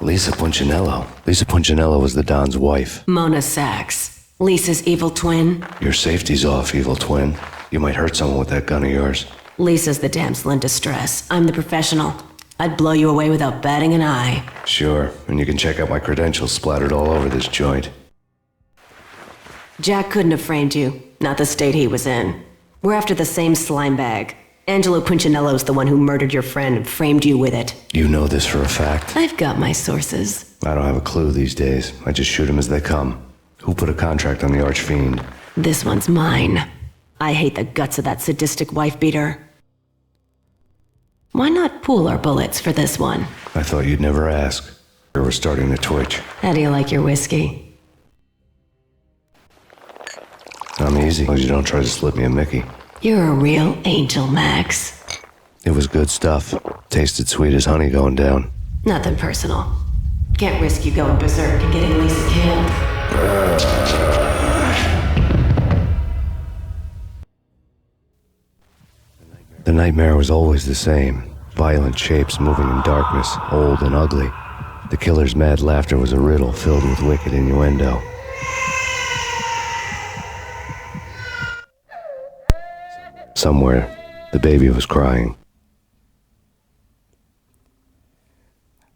Lisa Punchinello. Lisa Punchinello was the Don's wife. Mona Sachs. Lisa's evil twin. Your safety's off, evil twin. You might hurt someone with that gun of yours. Lisa's the damsel in distress. I'm the professional. I'd blow you away without batting an eye. Sure, and you can check out my credentials splattered all over this joint. Jack couldn't have framed you. Not the state he was in. We're after the same slime bag. Angelo Punchinello's the one who murdered your friend and framed you with it. You know this for a fact? I've got my sources. I don't have a clue these days. I just shoot them as they come. Who put a contract on the Archfiend? This one's mine. I hate the guts of that sadistic wife-beater. Why not pool our bullets for this one? I thought you'd never ask. We're starting to twitch. How do you like your whiskey? I'm easy, as long as you don't try to slip me a Mickey. You're a real angel, Max. It was good stuff. Tasted sweet as honey going down. Nothing personal. Can't risk you going berserk and getting Lisa killed. The nightmare was always the same. Violent shapes moving in darkness, old and ugly. The killer's mad laughter was a riddle filled with wicked innuendo. Somewhere, the baby was crying.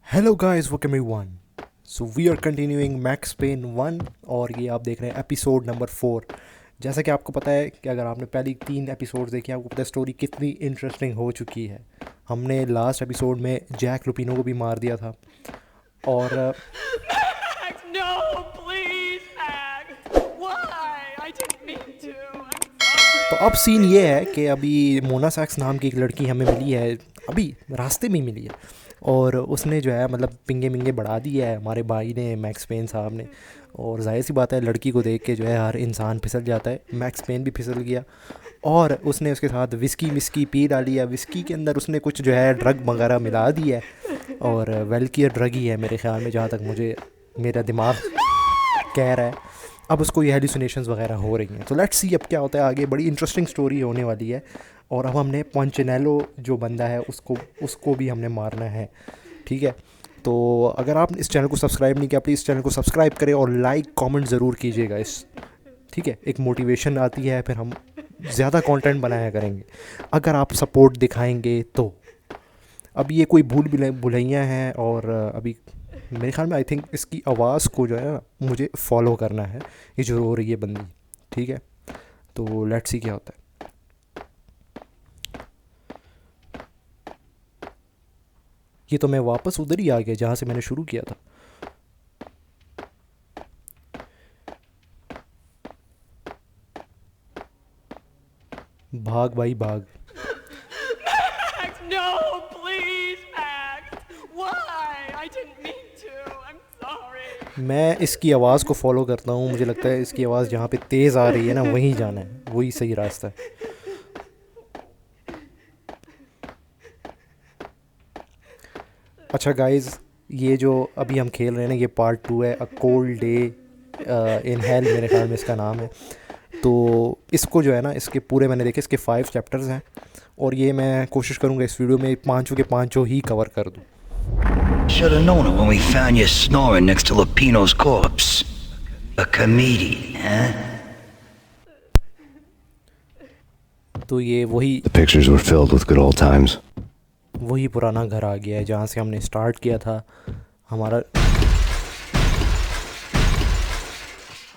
Hello guys, welcome everyone. So we are continuing Max Payne 1 और ये आप देख रहे हैं episode number 4. जैसा कि आपको पता है कि अगर आपने पहले 3 एपिसोड्स देखे आपको पता है स्टोरी कितनी इंटरेस्टिंग हो चुकी है. हमने लास्ट एपिसोड में जैक लुपिनो को भी मार दिया था और तो अब सीन ये है कि अभी मोना सैक्स नाम की एक लड़की हमें मिली है, अभी रास्ते में ही मिली है और उसने जो है मतलब पिंगे मिंगे बढ़ा दिया है हमारे भाई ने, मैक्स पेन साहब ने. और जाहिर सी बात है लड़की को देख के जो है हर इंसान फिसल जाता है. मैक्स पेन भी फिसल गया और उसने उसके साथ विस्की पी डाली है. विस्की के अंदर उसने कुछ जो है ड्रग वगैरह मिला दी है और वेलकियर ड्रग ही है मेरे ख्याल में, जहाँ तक मुझे मेरा दिमाग कह रहा है. अब उसको ये हेलुसिनेशंस वगैरह हो रही हैं. तो लेट्स सी अब क्या होता है आगे. बड़ी इंटरेस्टिंग स्टोरी होने वाली है. और अब हमने पुंचिनेलो जो बंदा है उसको भी हमने मारना है. ठीक है, तो अगर आप इस चैनल को सब्सक्राइब नहीं किया प्लीज़ इस चैनल को सब्सक्राइब करें और लाइक कमेंट ज़रूर कीजिएगा. इस ठीक है, एक मोटिवेशन आती है, फिर हम ज़्यादा कंटेंट बनाया करेंगे अगर आप सपोर्ट दिखाएंगे तो. अब ये कोई भूल भुलैया हैं और अभी मेरे ख्याल में आई थिंक इसकी आवाज़ को जो है ना मुझे फॉलो करना है. ये जो रो रही है बंदी, ठीक है, तो लेट्स सी क्या होता है. ये तो मैं वापस उधर ही आ गया जहाँ से मैंने शुरू किया था. भाग भाई भाग. मैं इसकी आवाज़ को फॉलो करता हूँ. मुझे लगता है इसकी आवाज़ जहाँ पे तेज़ आ रही है ना वहीं जाना है, वही सही रास्ता है. अच्छा गाइज़, ये जो अभी हम खेल रहे हैं ना ये पार्ट 2 है. A cold day in hell मेरे ख्याल में इसका नाम है. तो इसको जो है ना इसके पूरे मैंने देखे, इसके 5 चैप्टर्स हैं और ये मैं कोशिश करूँगा इस वीडियो में 5 के 5 ही कवर कर दूँ. Should have known it when we found you snoring next to Lupino's corpse. A comedian, huh? तो ये वही The pictures were filled with good old times. वही पुराना घर आ गया है जहाँ से हमने स्टार्ट किया था.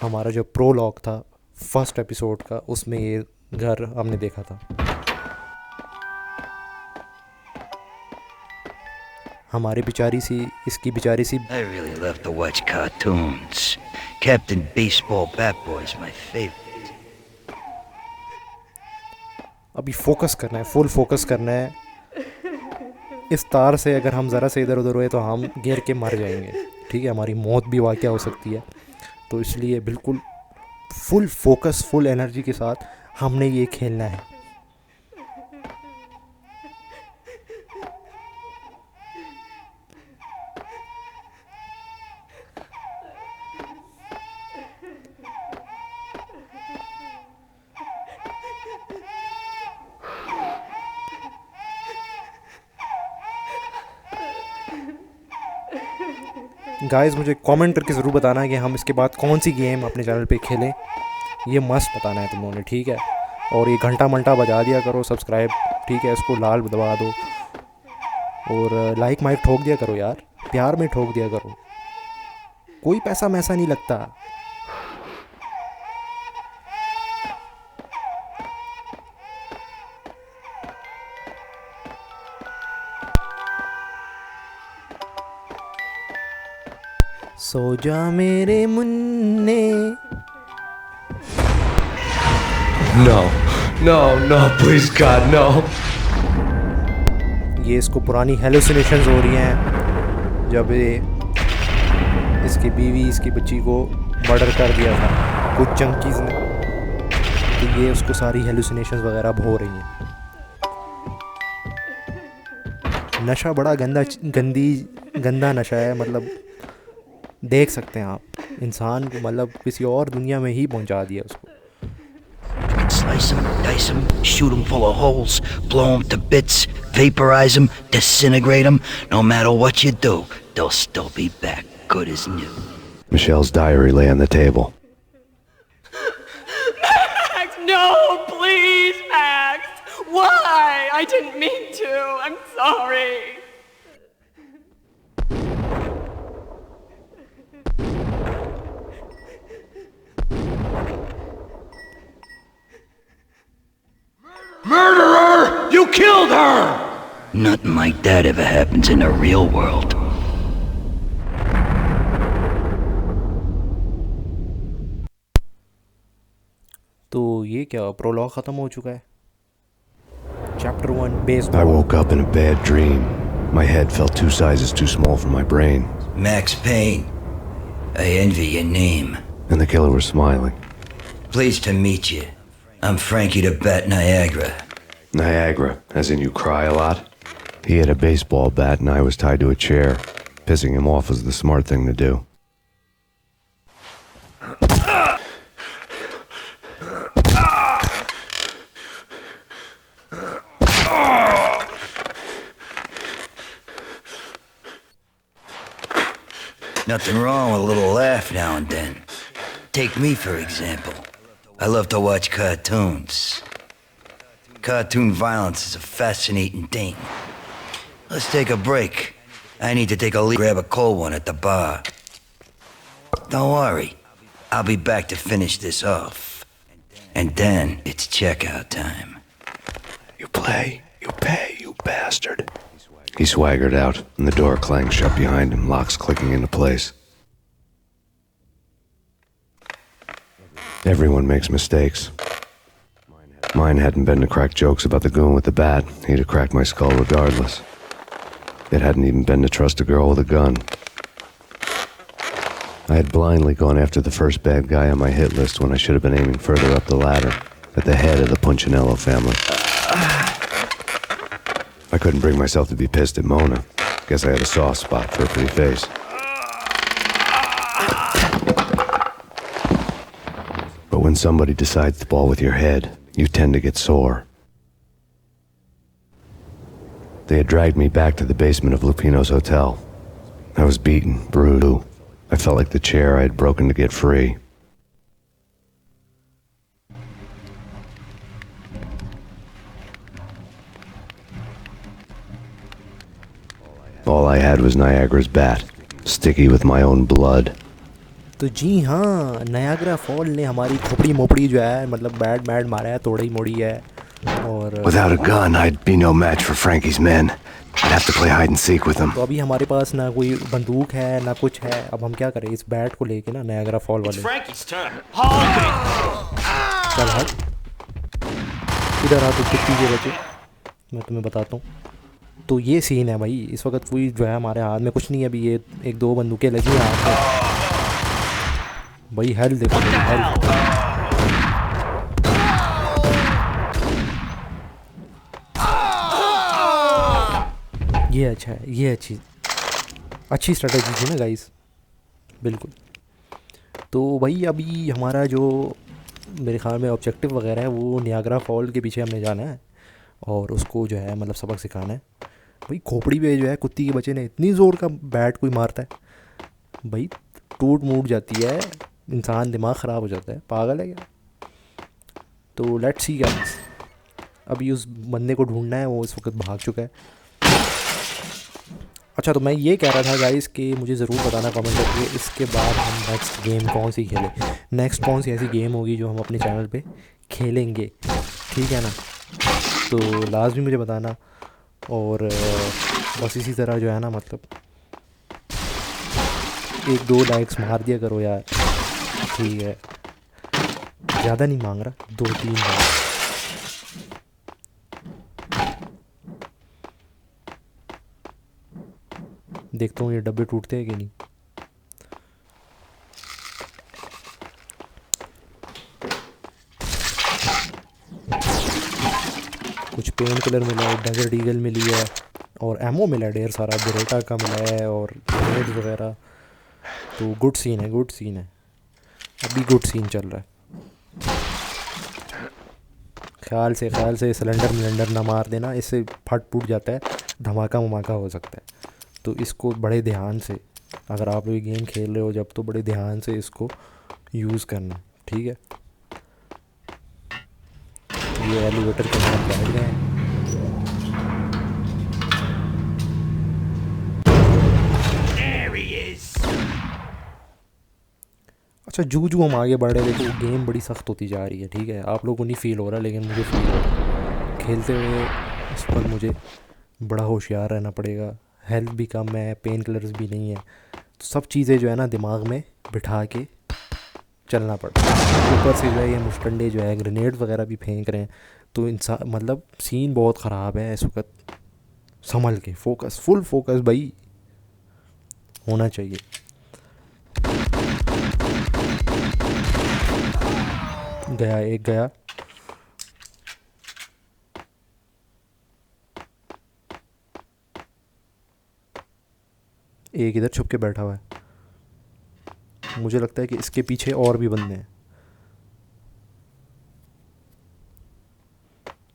हमारा जो प्रोलॉग था फर्स्ट एपिसोड का, उसमें ये घर हमने देखा था. हमारी इसकी बिचारी सी I really love to watch cartoons. Captain Baseball Bat Boy is my favorite. अभी फोकस करना है, फुल फोकस करना है. इस तार से अगर हम ज़रा से इधर उधर हुए तो हम गिर के मर जाएंगे. ठीक है, हमारी मौत भी वाक़या हो सकती है. तो इसलिए बिल्कुल फुल फोकस फुल एनर्जी के साथ हमने ये खेलना है. गाइस मुझे कमेंट करके ज़रूर बताना है कि हम इसके बाद कौन सी गेम अपने चैनल पे खेलें, ये मस्त बताना है तुम लोगों ने, ठीक है। और ये घंटा मंटा बजा दिया करो, सब्सक्राइब, ठीक है, इसको लाल दबा दो, और लाइक माइक ठोक दिया करो यार, प्यार में ठोक दिया करो, कोई पैसा मैसा नहीं लगता। सो जा मेरे मुन्ने। No, no, no, please God, no. ये इसको पुरानी हेलुसिनेशंस हो रही हैं जब ये इसकी बीवी इसकी बच्ची को मर्डर कर दिया था कुछ जंकीज़ ने, तो ये उसको सारी हेलुसिनेशंस वगैरह अब हो रही हैं। नशा बड़ा गंदा नशा है, मतलब देख सकते हैं आप इंसान को, मतलब किसी और दुनिया में ही पहुंचा दिया उसको। Slice them, dice them, shoot them full of holes, blow them to bits, vaporize them, disintegrate them. No matter what you do, they'll still be back, good as new. Michelle's diary lay on the table. Max, no, please, Max. Why? I didn't mean to. I'm sorry. Murderer! You killed her! Nothing like that ever happens in the real world. तो ये क्या prologue ख़त्म हो चुका है। Chapter 1 Baseball. I woke up in a bad dream. My head felt 2 sizes too small for my brain. Max Payne. I envy your name. And the killer was smiling. Pleased to meet you. I'm Frankie the Bat Niagara. Niagara, as in you cry a lot? He had a baseball bat and I was tied to a chair. Pissing him off was the smart thing to do. Nothing wrong with a little laugh now and then. Take me, for example. I love to watch cartoons. Cartoon violence is a fascinating thing. Let's take a break. I need to take a leak, grab a cold one at the bar. Don't worry. I'll be back to finish this off. And then it's checkout time. You play, you pay, you bastard. He swaggered out, and the door clanged shut behind him, locks clicking into place. Everyone makes mistakes. Mine hadn't been to crack jokes about the goon with the bat. He'd have cracked my skull regardless. It hadn't even been to trust a girl with a gun. I had blindly gone after the first bad guy on my hit list when I should have been aiming further up the ladder, at the head of the Punchinello family. I couldn't bring myself to be pissed at Mona. Guess I had a soft spot for her pretty face. But when somebody decides to ball with your head, you tend to get sore. They had dragged me back to the basement of Lupino's hotel. I was beaten, bruised. I felt like the chair I had broken to get free. All I had was Niagara's bat, sticky with my own blood. तो जी हाँ, नायाग्रा fall ने हमारी खोपड़ी मोपड़ी जो है, मतलब bad मारा है, तोड़ी मोड़ी है। और Without a gun, I'd be no match for Frankie's men. I'd have to play hide and seek with them. तो अभी हमारे पास ना कोई बंदूक है ना कुछ है, अब हम क्या करें इस बैट को लेके ना नायाग्रा फॉल वाले। चल हट, इधर आ, तो कितनी के बचे मैं तुम्हें बताता हूँ। तो ये सीन है भाई, इस वक्त कोई जो है हमारे हाथ में कुछ नहीं है अभी, ये 1-2 बंदूकें लगी हैं हाथ में भाई। हेल्थ देखो मेरी हेल्थ। ये अच्छा है, ये अच्छी स्ट्रेटजी थी ना गाइस, बिल्कुल। तो भाई अभी हमारा जो मेरे ख्याल में ऑब्जेक्टिव वगैरह है वो नियाग्रा फॉल के पीछे हमने जाना है और उसको जो है मतलब सबक सिखाना है। भाई खोपड़ी पे जो है कुत्ती के बच्चे ने इतनी ज़ोर का बैट कोई मारता है, भाई टूट मूट जाती है, इंसान दिमाग ख़राब हो जाता है, पागल है क्या। तो लेट्स सी गाइस, अभी उस बंदे को ढूंढना है, वो इस वक्त भाग चुका है। अच्छा, तो मैं ये कह रहा था गाइस कि मुझे ज़रूर बताना कमेंट करके इसके बाद हम नेक्स्ट गेम कौन सी खेलें, नेक्स्ट कौन सी ऐसी गेम होगी जो हम अपने चैनल पे खेलेंगे, ठीक है ना। तो लाजमी मुझे बताना, और बस इसी तरह जो है ना, मतलब 1-2 लाइक्स मार दिया करो यार, ठीक है, ज़्यादा नहीं मांग रहा, 2-3 लाइक। देखता हूँ ये डब्बे टूटते हैं कि नहीं। कुछ पेन किलर मिला है, डेजर्ट ईगल मिली है, और एमओ मिला है ढेर सारा, बेरेटा का मिला है, और ग्रेनेड वगैरह। तो गुड सीन है, गुड सीन है, अभी गुड सीन चल रहा है। ख्याल से सिलेंडर ना मार देना, इससे फट फूट जाता है, धमाका वमाका हो सकता है। तो इसको बड़े ध्यान से, अगर आप लोग गेम खेल रहे हो जब, तो बड़े ध्यान से इसको यूज़ करना, ठीक है। ये एलिवेटर के अंदर बैठ गए हैं। अच्छा, जू हम आगे बढ़ रहे थे तो गेम बड़ी सख्त होती जा रही है, ठीक है। आप लोगों को नहीं फ़ील हो रहा, लेकिन मुझे फ़ील हो रहा है। खेलते हुए इस पर मुझे बड़ा होशियार रहना पड़ेगा, हेल्थ भी कम है, पेन किलर्स भी नहीं है, तो सब चीज़ें जो है ना दिमाग में बिठा के चलना पड़ता है। ऊपर से जो है ये मुस्टंडे जो है ग्रेनेड वगैरह भी फेंक रहे हैं, तो इंसान मतलब सीन बहुत ख़राब है इस वक्त। संभल के, फोकस, फुल फोकस भाई होना चाहिए। गया, एक गया। एक इधर छुप के बैठा हुआ है, मुझे लगता है कि इसके पीछे और भी बंदे हैं।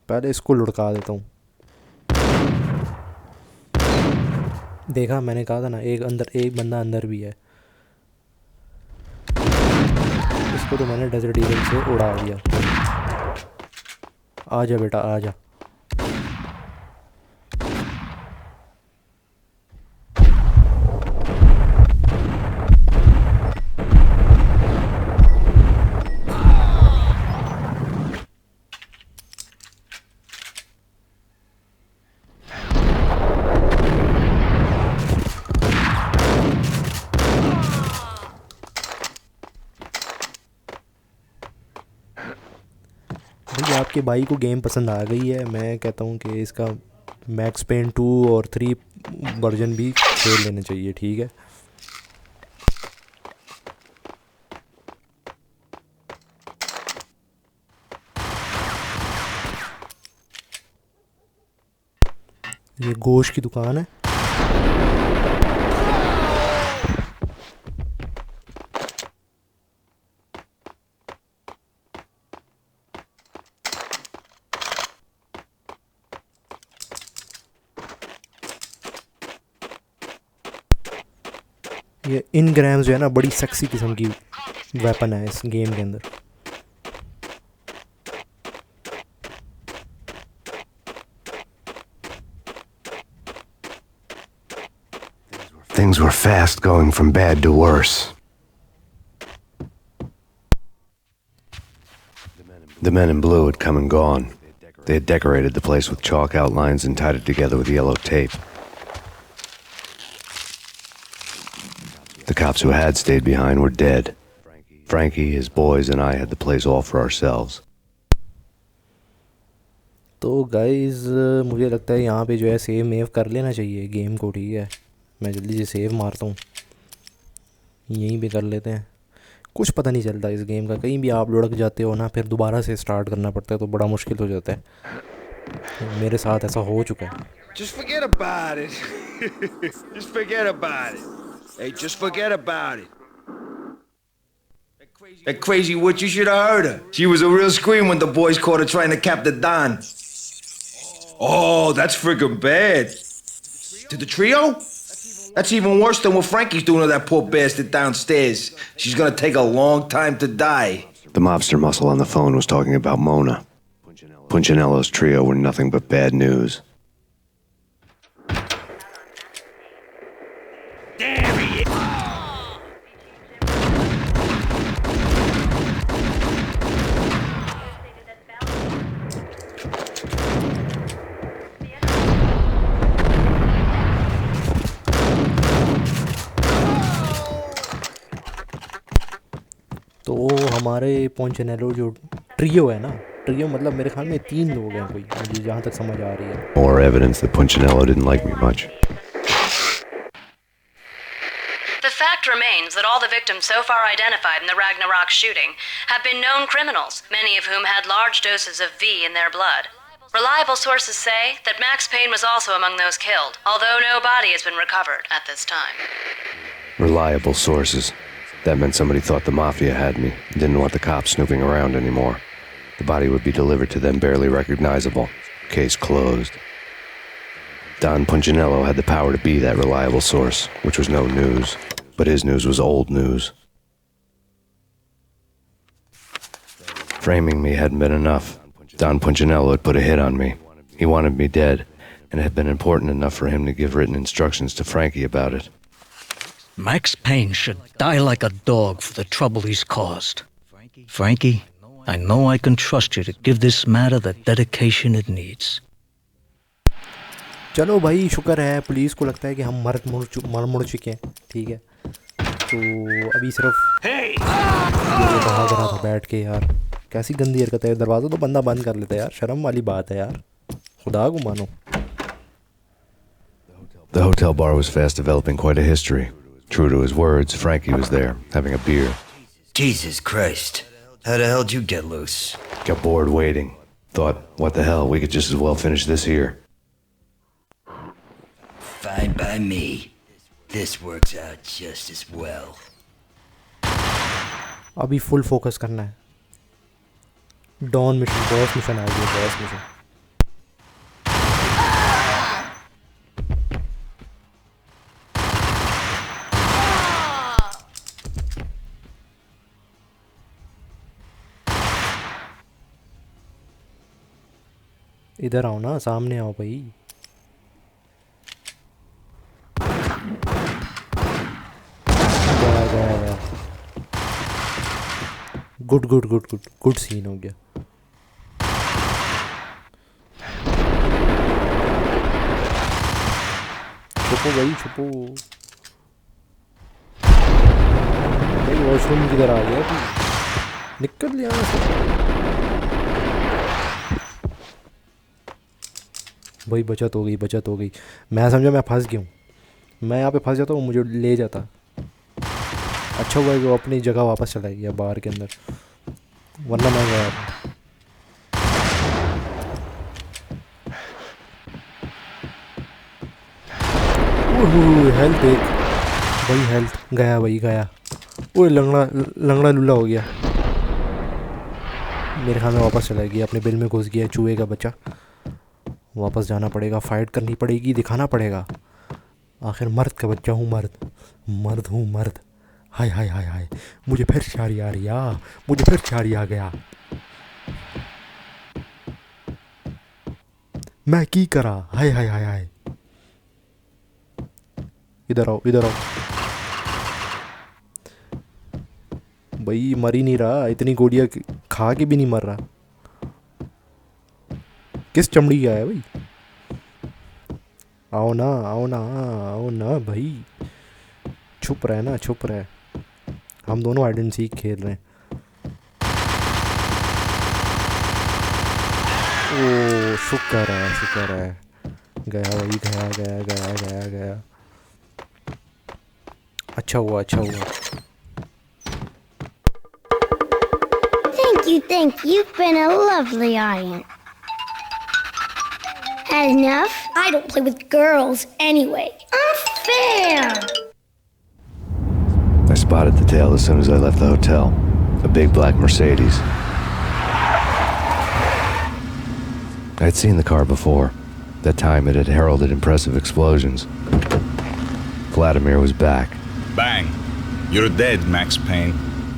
पहले इसको लुढ़का देता हूँ। देखा, मैंने कहा था ना, एक बंदा अंदर भी है। इसको तो मैंने डेजर्ट ईगल से उड़ा दिया। आजा बेटा आजा। भाई आपके भाई को गेम पसंद आ गई है, मैं कहता हूँ कि इसका मैक्स पेन 2 और 3 वर्जन भी खेल लेने चाहिए, ठीक है। ये गोश्त की दुकान है। ये इनग्राम्स जो है ना, बड़ी सेक्सी किस्म की वेपन है इस गेम के अंदर। Things were fast going from bad to worse. The men in blue had come and gone. They had decorated the place with chalk outlines and tied it together with yellow tape. The cops who had stayed behind were dead. Frankie, his boys, and I had the place all for ourselves. तो guys मुझे लगता है यहाँ पे जो है save मेव कर लेना चाहिए गेम को, ठीक है। मैं जल्दी से सेव मारता हूँ, यहीं पे कर लेते हैं। कुछ पता नहीं चलता इस गेम का, कहीं भी आप लुढ़क जाते हो ना, फिर दोबारा से स्टार्ट करना पड़ता है, तो बड़ा मुश्किल हो जाता है। मेरे साथ ऐसा हो चुका है। Just forget about it. Just forget about it. Hey, just forget about it. That crazy witch, you should have heard her. She was a real scream when the boys caught her trying to cap the Don. Oh, that's friggin' bad. To the trio? That's even worse than what Frankie's doing to that poor bastard downstairs. She's gonna take a long time to die. The mobster muscle on the phone was talking about Mona. Punchinello's trio were nothing but bad news. There he is! तो हमारे पोंचनेलो जो trio है ना, trio मतलब मेरे ख्याल में 3 लोग हैं कोई, मुझे जहाँ तक समझ आ रही है. More evidence that Punchinello didn't like me much. The fact remains that all the victims so far identified in the Ragnarok shooting have been known criminals, many of whom had large doses of V in their blood. Reliable sources say that Max Payne was also among those killed, although no body has been recovered at this time. Reliable sources. That meant somebody thought the Mafia had me, didn't want the cops snooping around anymore. The body would be delivered to them barely recognizable. Case closed. Don Punchinello had the power to be that reliable source, which was no news. But his news was old news. Framing me hadn't been enough. Don Punchinello had put a hit on me. He wanted me dead, and it had been important enough for him to give written instructions to Frankie about it. Max Payne should die like a dog for the trouble he's caused. Frankie, I know I can trust you to give this matter the dedication it needs. चलो भाई, शुक्र है police को लगता है कि हम मर मुड़ चुके हैं. ठीक है, तो अभी सिर्फ ये भाग रहा था बैठ के. यार कैसी गंदी हरकत है. दरवाज़ा तो बंदा बंद कर लेता है यार, शर्म वाली बात है यार, खुदा को मानो. The hotel bar was fast developing quite a history. True to his words, Frankie was there, having a beer. Jesus Christ. How the hell did you get loose? Got bored waiting. Thought, what the hell, we could just as well finish this here. Fine by me. This works out just as well. अभी full focus करना है. Don mission, boss mission आ गया, boss mission. इधर आओ ना, सामने आओ भाई. गया. गुड सीन हो गया. छुपो भाई, छुपो. वॉशरूम किधर आ गया तू? निकल लिया भाई. बचत हो गई. मैं समझा मैं फंस गया हूँ. मैं यहाँ पे फंस जाता हूँ, मुझे ले जाता. अच्छा हुआ वो अपनी जगह वापस चला गया बार के अंदर, वरना मैं गया. हेल्थ देख भाई, हेल्थ गया भाई, गया. वो लंगड़ा लुल्ला हो गया. मेरे ख्याल में वापस चला गया, अपने बिल में घुस गया चूहे का बच्चा. वापस जाना पड़ेगा, फाइट करनी पड़ेगी, दिखाना पड़ेगा. आखिर मर्द का बच्चा हूँ, मर्द हूँ मर्द. हाय हाय हाय हाय, मुझे फिर चारी आ रही है, मुझे फिर चारी आ गया. मैं की करा. हाय हाय हाय हाय. इधर आओ भाई. मर ही नहीं रहा, इतनी गोलियां खा के भी नहीं मर रहा. किस चमड़ी का है भाई? आओ ना भाई. छुप रहे. हम दोनों हाइड एंड सीक खेल रहे हैं. ओ शुक्र है. गया भाई, गया. अच्छा हुआ. Thank you. You've been a lovely audience. Had enough? I don't play with girls anyway. Unfair! I spotted the tail as soon as I left the hotel. A big black Mercedes. I had seen the car before. That time it had heralded impressive explosions. Vladimir was back. Bang! You're dead, Max Payne.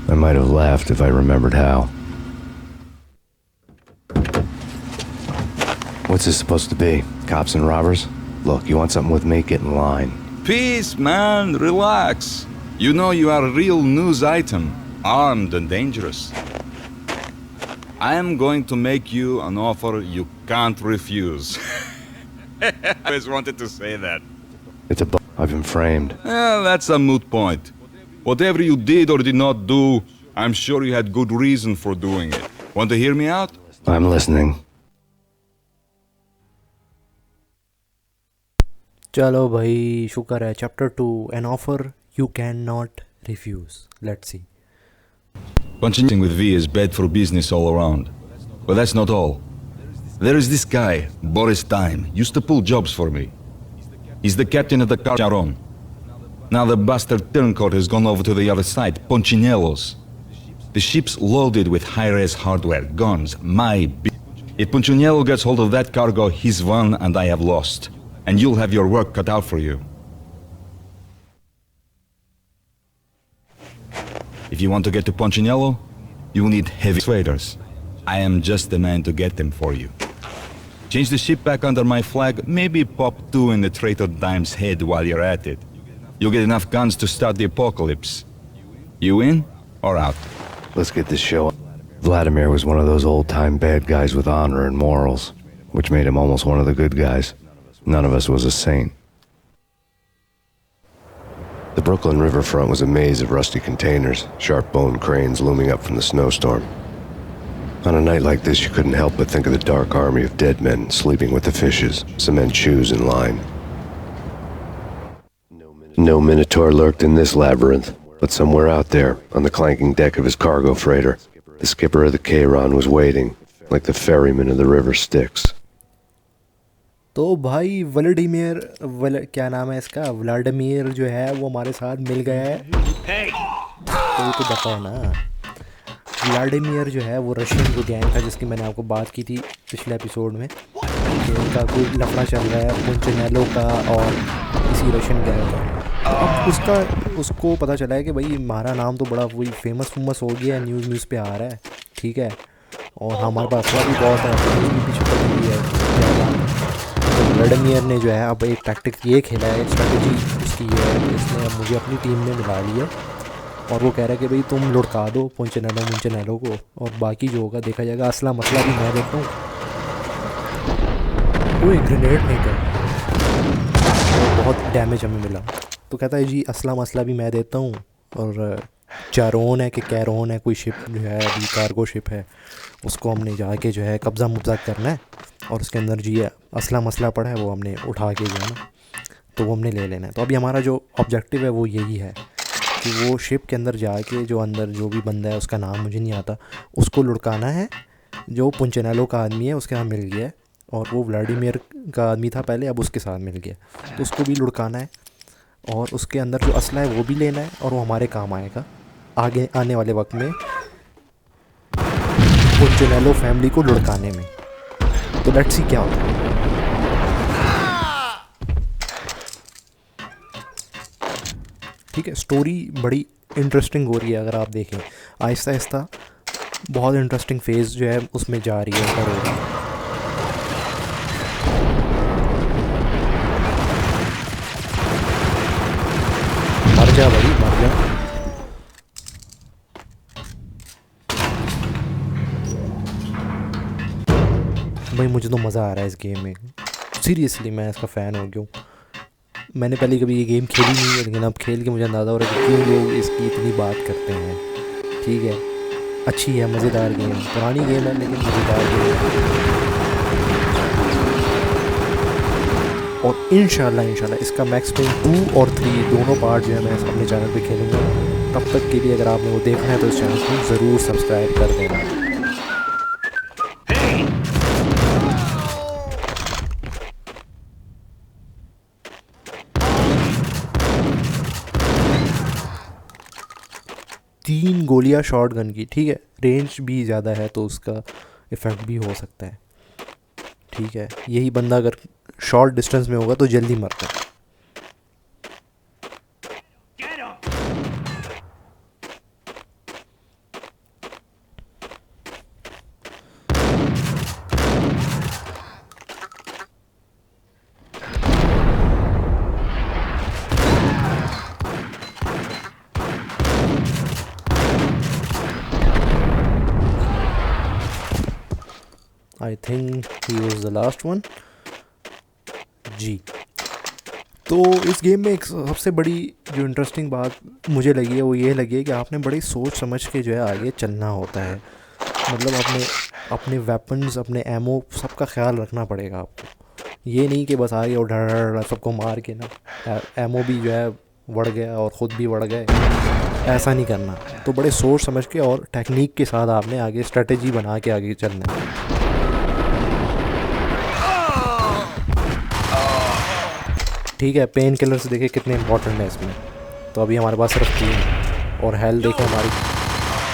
I might have laughed if I remembered how. What's this supposed to be? Cops and robbers? Look, you want something with me? Get in line. Peace, man. Relax. You know you are a real news item. Armed and dangerous. I am going to make you an offer you can't refuse. I always wanted to say that. It's a I've been framed. That's a moot point. Whatever you did or did not do, I'm sure you had good reason for doing it. Want to hear me out? I'm listening. चलो भाई शुक्र है chapter 2 an offer you cannot refuse. Let's see. Continuing with V is bad for business all around. But that's not all. There is this guy, Boris Time, used to pull jobs for me. He's the captain of the car Charon. Now the bastard turncoat has gone over to the other side, Punchinello's. The ship's loaded with high-res hardware, guns, my b****. If Punchinello gets hold of that cargo, he's won and I have lost. And you'll have your work cut out for you. If you want to get to Punchinello, you will need heavy traders. I am just the man to get them for you. Change the ship back under my flag, maybe pop 2 in the traitor Dime's head while you're at it. You'll get enough guns to start the apocalypse. You in or out? Let's get this show up. Vladimir was one of those old-time bad guys with honor and morals, which made him almost one of the good guys. None of us was a saint. The Brooklyn riverfront was a maze of rusty containers, sharp-boned cranes looming up from the snowstorm. On a night like this, you couldn't help but think of the dark army of dead men sleeping with the fishes, cement shoes in line. No Minotaur lurked in this labyrinth, but somewhere out there, on the clanking deck of his cargo freighter, the skipper of the Chiron was waiting, like the ferryman of the river Styx. तो भाई Vladimir क्या नाम है इसका Vladimir जो है वो हमारे साथ मिल गया है तो बताओ ना व्लादिमीर जो है वो रशियन जो गैंग था जिसकी मैंने आपको बात की थी पिछले एपिसोड में कि उनका कोई लफड़ा चल रहा है पुंचनेलो का और इसी रशियन गैंग का अब उसको पता चला है कि भाई हमारा नाम तो बड़ा वही फेमस हो गया है न्यूज़ पे आ रहा है ठीक है और हमारे पास असला भी बहुत है पीछे पड़ गई है व्लादिमीर ने जो है अब एक टैक्टिक ये खेला है स्ट्रेटजी उसकी ये है कि इसने अब मुझे अपनी टीम में मिला लिया और वो कह रहा है कि भाई तुम लुढ़का दो पुंचनेलो को और बाकी जो होगा देखा जाएगा असला मसला भी मैं देखता हूँ वो एक ग्रेनेड नहीं कर बहुत डैमेज हमें मिला तो कहता है जी असला मसला भी मैं देता हूँ और चारोन है कि कैरोन है कोई शिप जो है अभी कार्गो शिप है उसको हमने जाके जो है कब्ज़ा मुब्ज़ा करना है और उसके अंदर जी असला मसला पड़ा है वो हमने उठा के जो है ना तो वो हमने ले लेना है तो अभी हमारा जो ऑब्जेक्टिव है वो यही है कि वो शिप के अंदर जाके जो अंदर जो भी बंदा है उसका नाम मुझे नहीं आता उसको लुढ़काना है जो पुंचनेलो का आदमी है उसके साथ मिल गया है और वो व्लादिमीर का आदमी था पहले अब उसके साथ मिल गया तो उसको भी लुढ़काना है और उसके अंदर जो असला है वो भी लेना है और वो हमारे काम आएगा आगे आने वाले वक्त में पुंचनेलो फैमिली को लुढ़काने में तो लेट्स सी क्या होता है ठीक है स्टोरी बड़ी इंटरेस्टिंग हो रही है अगर आप देखें आहिस्ता आहिस्ता बहुत इंटरेस्टिंग फेज़ जो है उसमें जा रही है हो रही है मर जा भाई मर जा भाई मुझे तो मज़ा आ रहा है इस गेम में सीरियसली मैं इसका फ़ैन हो गया हूँ मैंने पहले कभी ये गेम खेली नहीं है लेकिन अब खेल के मुझे अंदाज़ा हो रहा है कि क्यों लोग इसकी इतनी बात करते हैं ठीक है अच्छी है मज़ेदार गेम पुरानी गेम है लेकिन मज़ेदार गेम और इंशाल्लाह इसका मैक्स पेन 2 और 3 दोनों पार्ट जो है मैं अपने चैनल पे खेलूँगा तब तक के लिए अगर आपने वो देखना है तो इस चैनल को ज़रूर सब्सक्राइब कर देना तीन गोलियां शॉर्ट गन की ठीक है रेंज भी ज़्यादा है तो उसका इफ़ेक्ट भी हो सकता है ठीक है यही बंदा अगर शॉर्ट डिस्टेंस में होगा तो जल्दी मरता है I think he was the last one जी। तो इस गेम में एक सबसे बड़ी जो इंटरेस्टिंग बात मुझे लगी है वो ये लगी है कि आपने बड़ी सोच समझ के जो है आगे चलना होता है। मतलब अपने वेपन्स, अपने एमो, सबका ख्याल रखना पड़ेगा आपको। ये नहीं कि बस आगे और ढड़ सबको मार के ना एमो भी जो है बढ़ गया और ख़ुद भी बढ़ गए, ऐसा नहीं करना। तो बड़े सोच समझ के और टेक्निक के साथ आपने आगे स्ट्रेटेजी बना के आगे चलना है। ठीक है, पेन किलर्स देखे कितने इंपॉर्टेंट है इसमें। तो अभी हमारे पास सिर्फ 3 और हेल्थ देखे, हमारी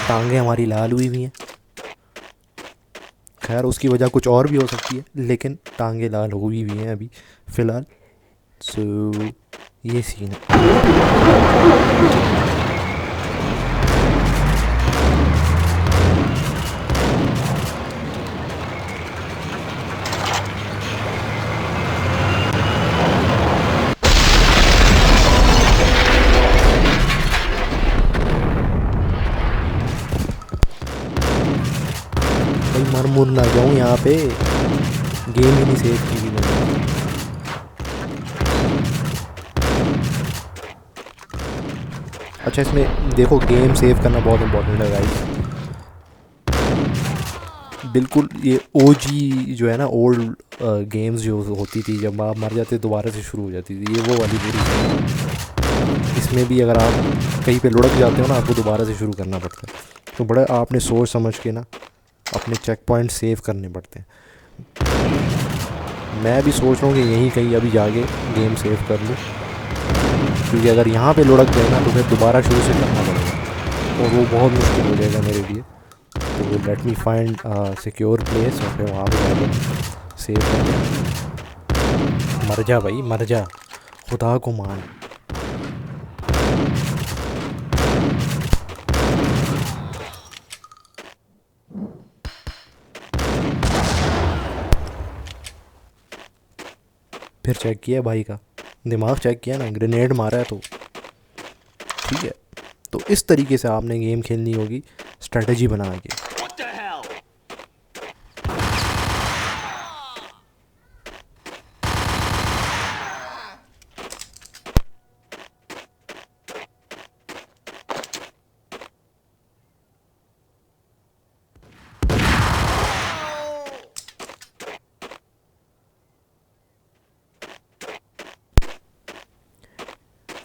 टांगें हमारी लाल हुई हुई हैं। खैर उसकी वजह कुछ और भी हो सकती है, लेकिन टांगें लाल हुई हुई हैं अभी फ़िलहाल। सो ये सीन है। मर मुर ना जाऊँ यहाँ पे, गेम ही नहीं सेव की भी मैंने। अच्छा इसमें देखो गेम सेव करना बहुत इम्पोर्टेंट है गाइस। बिल्कुल ये ओजी जो है ना, ओल्ड गेम्स जो होती थी, जब आप मर जाते दोबारा से शुरू हो जाती थी, ये वो वाली पूरी। इसमें भी अगर आप कहीं पे लुढ़क जाते हो ना, आपको दोबारा से शुरू करना पड़ता है। तो बड़ा आपने सोच समझ के ना अपने चेक पॉइंट सेव करने पड़ते हैं। मैं भी सोच रहा हूँ कि यहीं कहीं अभी जाके गेम सेव कर लूँ, क्योंकि अगर यहाँ पे लुढ़क गए ना तो फिर दोबारा शुरू से करना पड़ेगा और वो बहुत मुश्किल हो जाएगा मेरे लिए। तो let me find secure place और फिर वहाँ पे जाके सेव कर। मर जा भाई मर जा, खुदा को मान। फिर चेक किया भाई का दिमाग, चेक किया ना, ग्रेनेड मारा है तो ठीक है। तो इस तरीके से आपने गेम खेलनी होगी, स्ट्रेटजी बना के।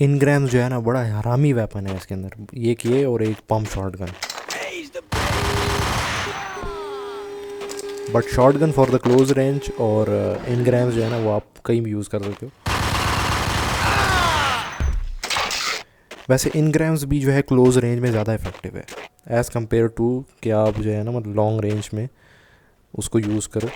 इनग्राम्स जो है ना बड़ा हरामी वेपन है इसके अंदर, एक ये और एक pump shotgun. But shotgun for the close range और इनग्राम्स जो है ना वो आप कहीं भी यूज़ कर सकते हो। वैसे इनग्राम्स भी जो है क्लोज रेंज में ज़्यादा इफेक्टिव है एज़ कम्पेयर टू कि आप जो है ना मतलब लॉन्ग रेंज में उसको यूज़ करो।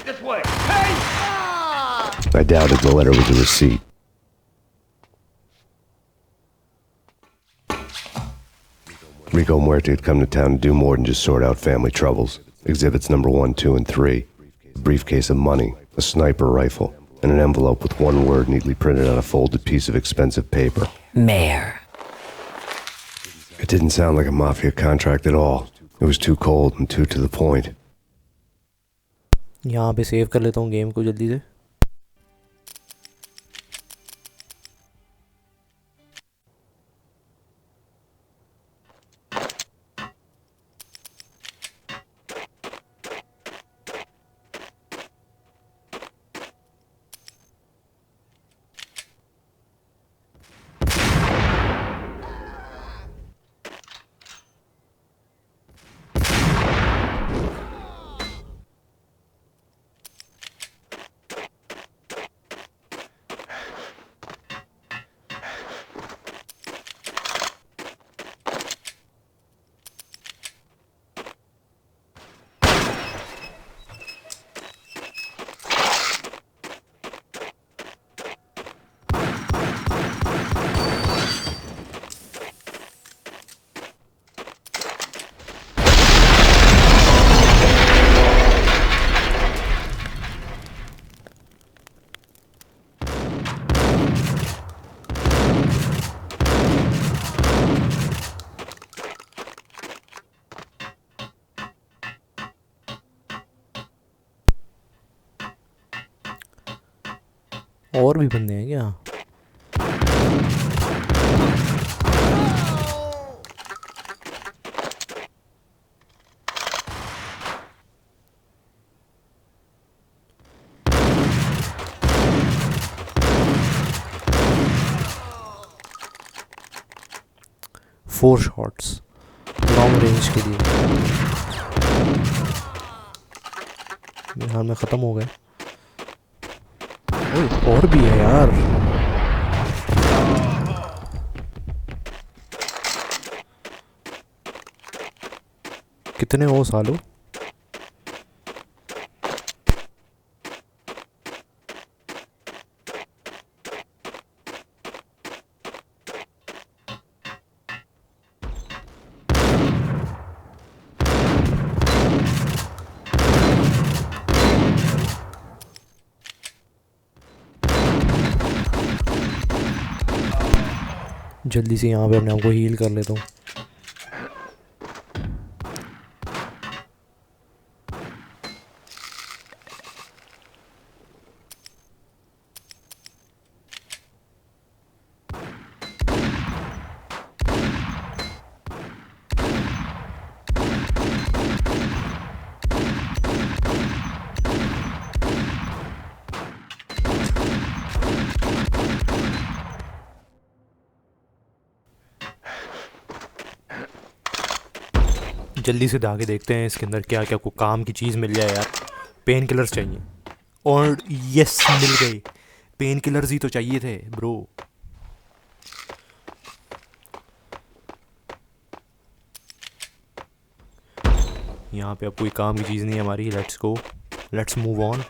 This way. Hey! I doubted the letter was a receipt. Rico Muerte had come to town to do more than just sort out family troubles. Exhibits number 1, 2, and 3. A briefcase of money, a sniper rifle, and an envelope with one word neatly printed on a folded piece of expensive paper. Mayor. It didn't sound like a mafia contract at all. It was too cold and too to the point. यहाँ पे save कर लेता हूँ game को जल्दी से। और भी बंदे हैं क्या? फोर शॉट्स लॉन्ग रेंज के लिए हाल में ख़त्म हो गए। ओए और भी है यार। कितने हो सालों? जल्दी से यहाँ पे अपने आप को हील कर लेता हूँ। जल्दी से जाके देखते हैं इसके अंदर क्या क्या कोई काम की चीज़ मिल जाए यार। पेन किलर्स चाहिए और यस मिल गए। पेन किलर्स ही तो चाहिए थे ब्रो। यहाँ पे अब कोई काम की चीज़ नहीं है हमारी। Let's go, let's move on.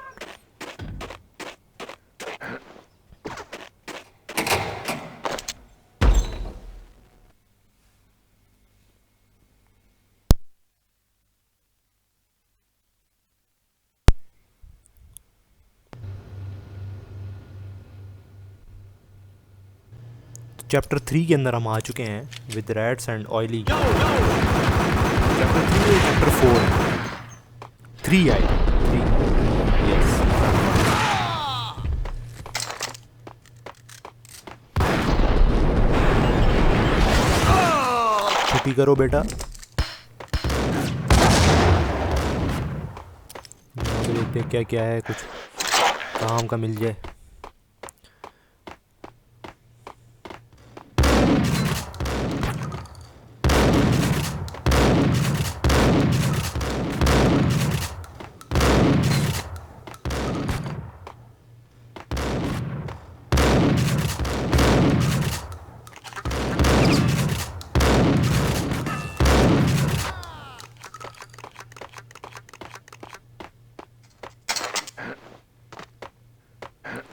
Chapter 3 के अंदर हम आ चुके हैं with rats and oily. Chapter 3 और चैप्टर 4 3 आई 3 यस। छुट्टी करो बेटा। देखते हैं क्या क्या है, कुछ काम का मिल जाए।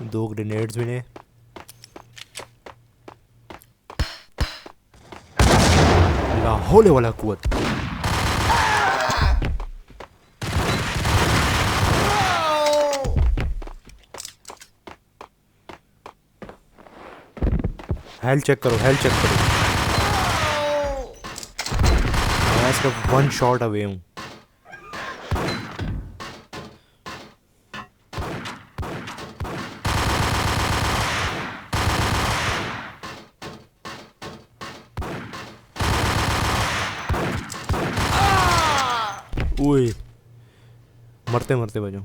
दो ग्रेनेड्स मिले। लाहौल वाला कुव्वत। हेल्थ चेक करो, हेल्थ चेक करो। मैं सिर्फ 1 शॉट अवे हूँ। ओए मरते मरते बचो।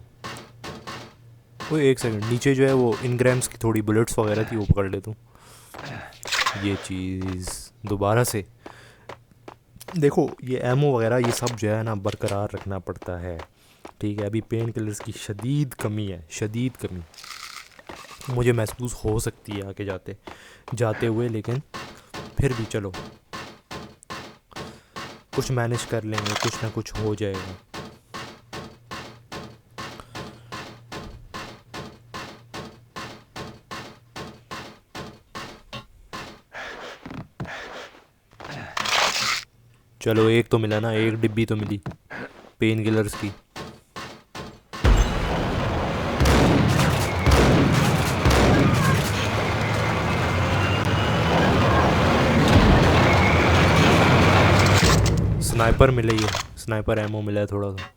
ओए एक सेकंड, नीचे जो है वो इनग्राम्स की थोड़ी बुलेट्स वगैरह थी, वो पकड़ लेता हूँ। ये चीज़ दोबारा से देखो, ये एमओ वगैरह ये सब जो है ना बरकरार रखना पड़ता है। ठीक है, अभी पेन किलर्स की शदीद कमी है, शदीद कमी मुझे महसूस हो सकती है आगे जाते हुए, लेकिन फिर भी चलो कुछ मैनेज कर लेंगे, कुछ ना कुछ हो जाएगा। चलो एक तो मिला ना, एक डिब्बी तो मिली पेन किलर्स की। स्नाइपर मिले, ही है स्नाइपर एमओ मिला है थोड़ा सा।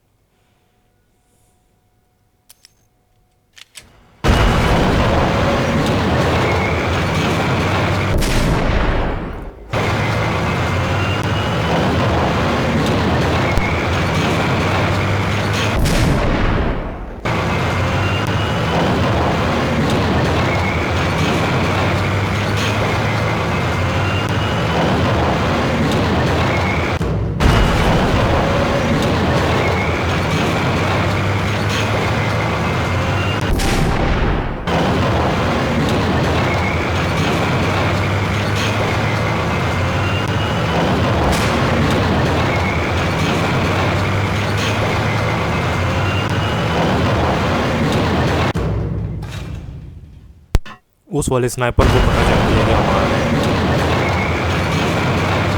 उस वाले स्नाइपर को पता चल गया कि हम आ रहे हैं।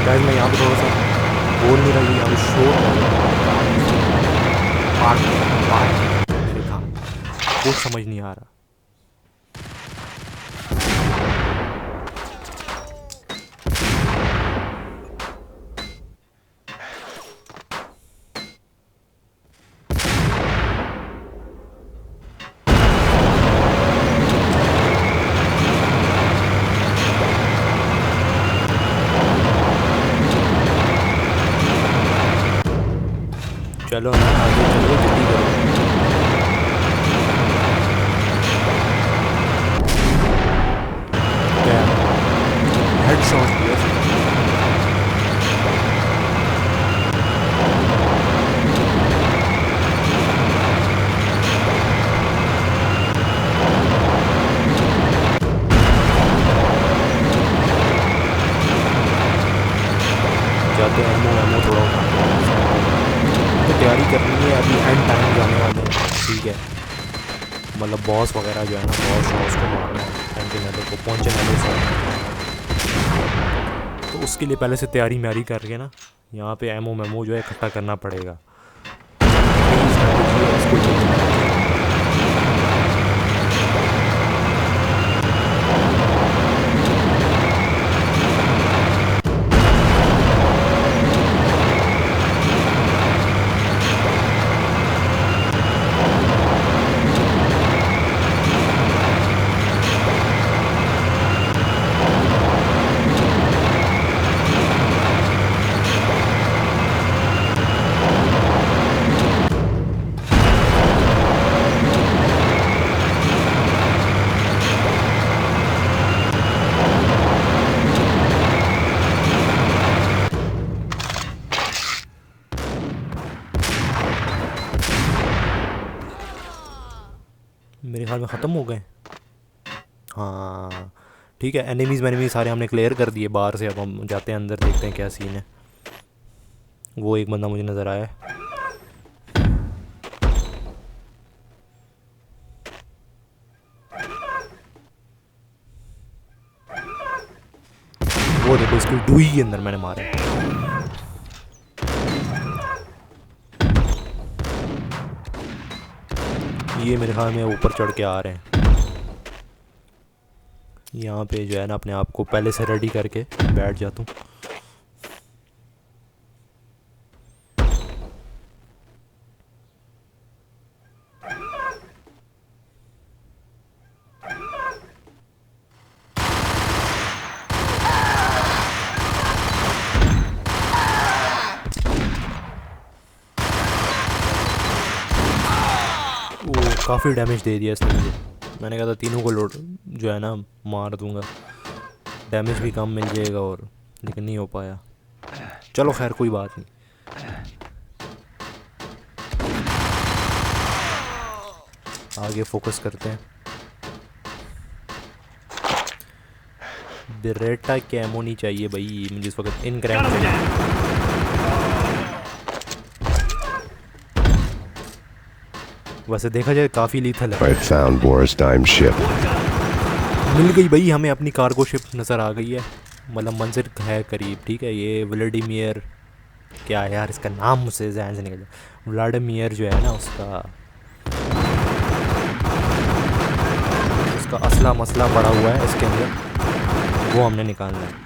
गाइस मैं यहाँ पे थोड़ा सा बोल नहीं रही, यहाँ पे शोर मेरे काम कुछ समझ नहीं आ रहा। चलो ना आगे चलो, जल्दी करो। क्या हेडशॉट दिया जाते हैं। एमओ थोड़ा उठाते हैं, तो तैयारी करनी है। अभी एंड टाइम जाने वाले हैं, ठीक है। मतलब बॉस वगैरह जो है ना, बॉस को मारना है, सेंटिनेल को पहुँचने से। तो उसके लिए पहले से तैयारी म्यारी करके ना यहाँ पे एमओ जो है इकट्ठा करना पड़ेगा। मेरे ख्याल में ख़त्म हो गए। हाँ ठीक है, एनिमीज़ सारे हमने क्लियर कर दिए बाहर से। अब हम जाते हैं अंदर, देखते हैं क्या सीन है। वो एक बंदा मुझे नज़र आया। वो देखो, इसकी डुई के अंदर मैंने मारा। ये मेरे ख्याल में ऊपर चढ़ के आ रहे हैं। यहाँ पे जो है ना अपने आप को पहले से रेडी करके बैठ जाता हूँ। काफ़ी डैमेज दे दिया इसने मुझे। मैंने कहा था तीनों को लोड जो है ना मार दूंगा, डैमेज भी कम मिल जाएगा, और लेकिन नहीं हो पाया। चलो खैर कोई बात नहीं। आगे फोकस करते हैं। बेरेटा कैमो नहीं चाहिए भाई मुझे इस वक्त, इन क्रैम चाहिए। वैसे देखा जाए काफ़ी लीथल है। I found Boris Dime's ship. मिल गई भाई हमें अपनी कार्गो शिप नज़र आ गई है। मतलब मंजिल है करीब, ठीक है। ये व्लादिमीर, क्या है यार इसका नाम मुझसे ज़हन से निकल गया। व्लादिमीर जो है ना उसका असला मसला पड़ा हुआ है इसके अंदर, वो हमने निकालना है।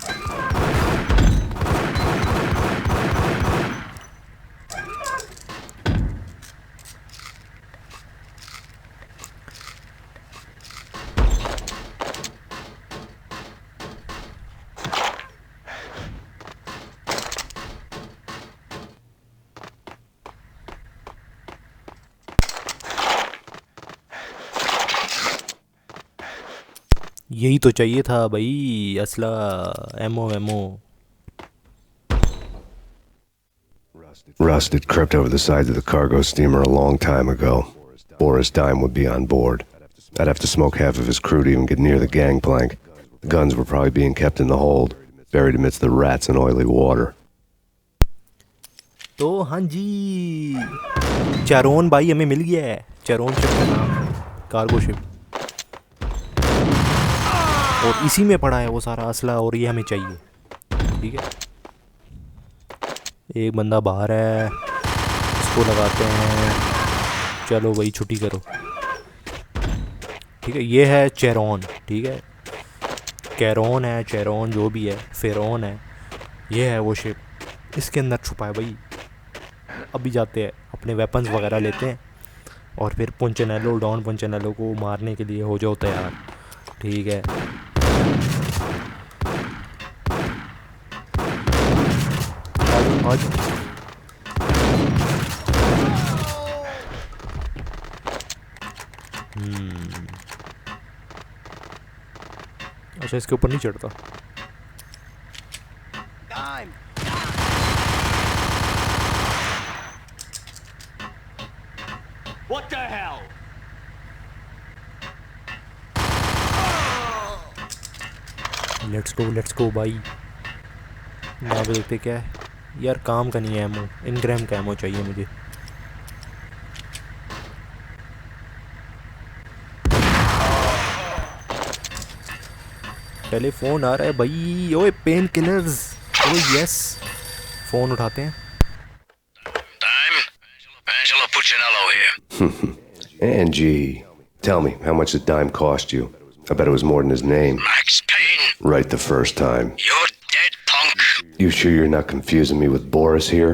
यही तो चाहिए था भाई, असला, ammo. Rust had crept over the sides of the cargo steamer a long time ago. Boris Dime would be on board. I'd have to smoke half of his crew to even get near the gangplank. The guns were probably being kept in the hold, buried amidst the rats and oily water. तो हाँ जी, चारोन भाई हमें मिल गया है। चारोन ship का नाम, cargo ship. और इसी में पड़ा है वो सारा असला और ये हमें चाहिए, ठीक है। एक बंदा बाहर है, इसको लगाते हैं, चलो भाई छुट्टी करो, ठीक है। ये है चेरोन, ठीक है, कैरोन है, चेरोन जो भी है, फेरोन है, ये है वो शिप, इसके अंदर छुपा है भाई। अभी जाते हैं, अपने वेपन्स वगैरह लेते हैं और फिर पुंचनेलो, डॉन पुंचनेलो को मारने के लिए हो जाओ तैयार, ठीक है। आज अच्छा, इसके ऊपर नहीं चढ़ता। What the hell? Let's go भाई। यहाँ पे देखते क्या है यार, काम का नहीं है एमो, इनग्राम का एमो चाहिए मुझे। टेलीफोन आ रहा है भाई, ओए पेन किलर्स, ओ यस, फोन उठाते हैं। Angelo Puccinello here. Angie, tell me, how much did Dime cost you? I bet it was more than his name. Max Payne. Right the first time. You're dead, punk. You sure you're not confusing me with Boris here?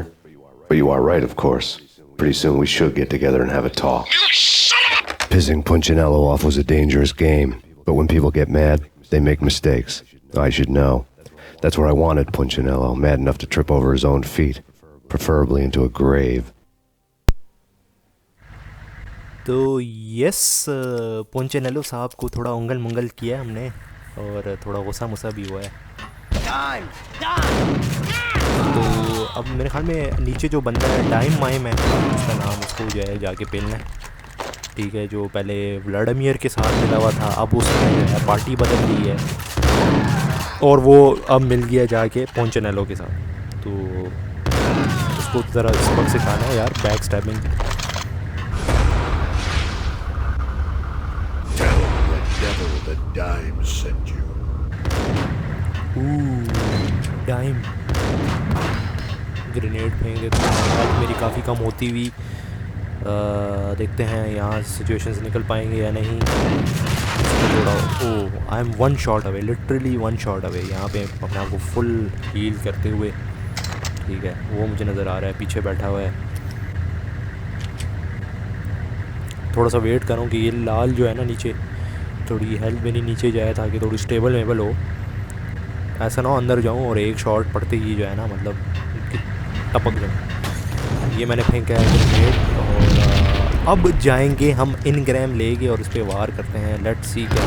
But you are right, of course. Pretty soon we should get together and have a talk. You son of a... Pissing Punchinello off was a dangerous game, but when people get mad, they make mistakes. I should know. That's where I wanted Punchinello, mad enough to trip over his own feet, preferably into a grave. तो yes, पुंचनेलो साहब को थोड़ा उंगल मुंगल किया हमने और थोड़ा गुस्सा मुसा भी हुआ है। तो अब मेरे ख्याल में नीचे जो बंदा है डाइम माइम है उसका नाम, उसको जो है जाके पेलना है, ठीक है। जो पहले व्लादिमीर के साथ मिला हुआ था, अब उसने जो है पार्टी बदल ली है और वो अब मिल गया जाके पुंचनेलो के साथ। तो उसको ज़रा सबक सिखाना है यार, backstabbing. Dime sent you. Dime grenade फेंक देते हैं। आज मेरी काफ़ी कम होती हुई, देखते हैं यहाँ सिचुएशंस निकल पाएंगे या नहीं। Oh, I am one shot away, literally one shot away, यहाँ पे अपने आप को फुल हील करते हुए, ठीक है। वो मुझे नज़र आ रहा है, पीछे बैठा हुआ है। थोड़ा सा वेट करूँ कि ये लाल जो है ना नीचे, थोड़ी हेल्थ मेरी नीचे जाए ताकि थोड़ी स्टेबल वेबल हो। ऐसा ना हो अंदर जाऊँ और एक शॉट पड़ते ही जो है ना, मतलब टपक जाऊँ। ये मैंने फेंका है ग्रेनेड और अब जाएंगे हम इनग्राम लेके और इस पर वार करते हैं। लेट्स सी क्या।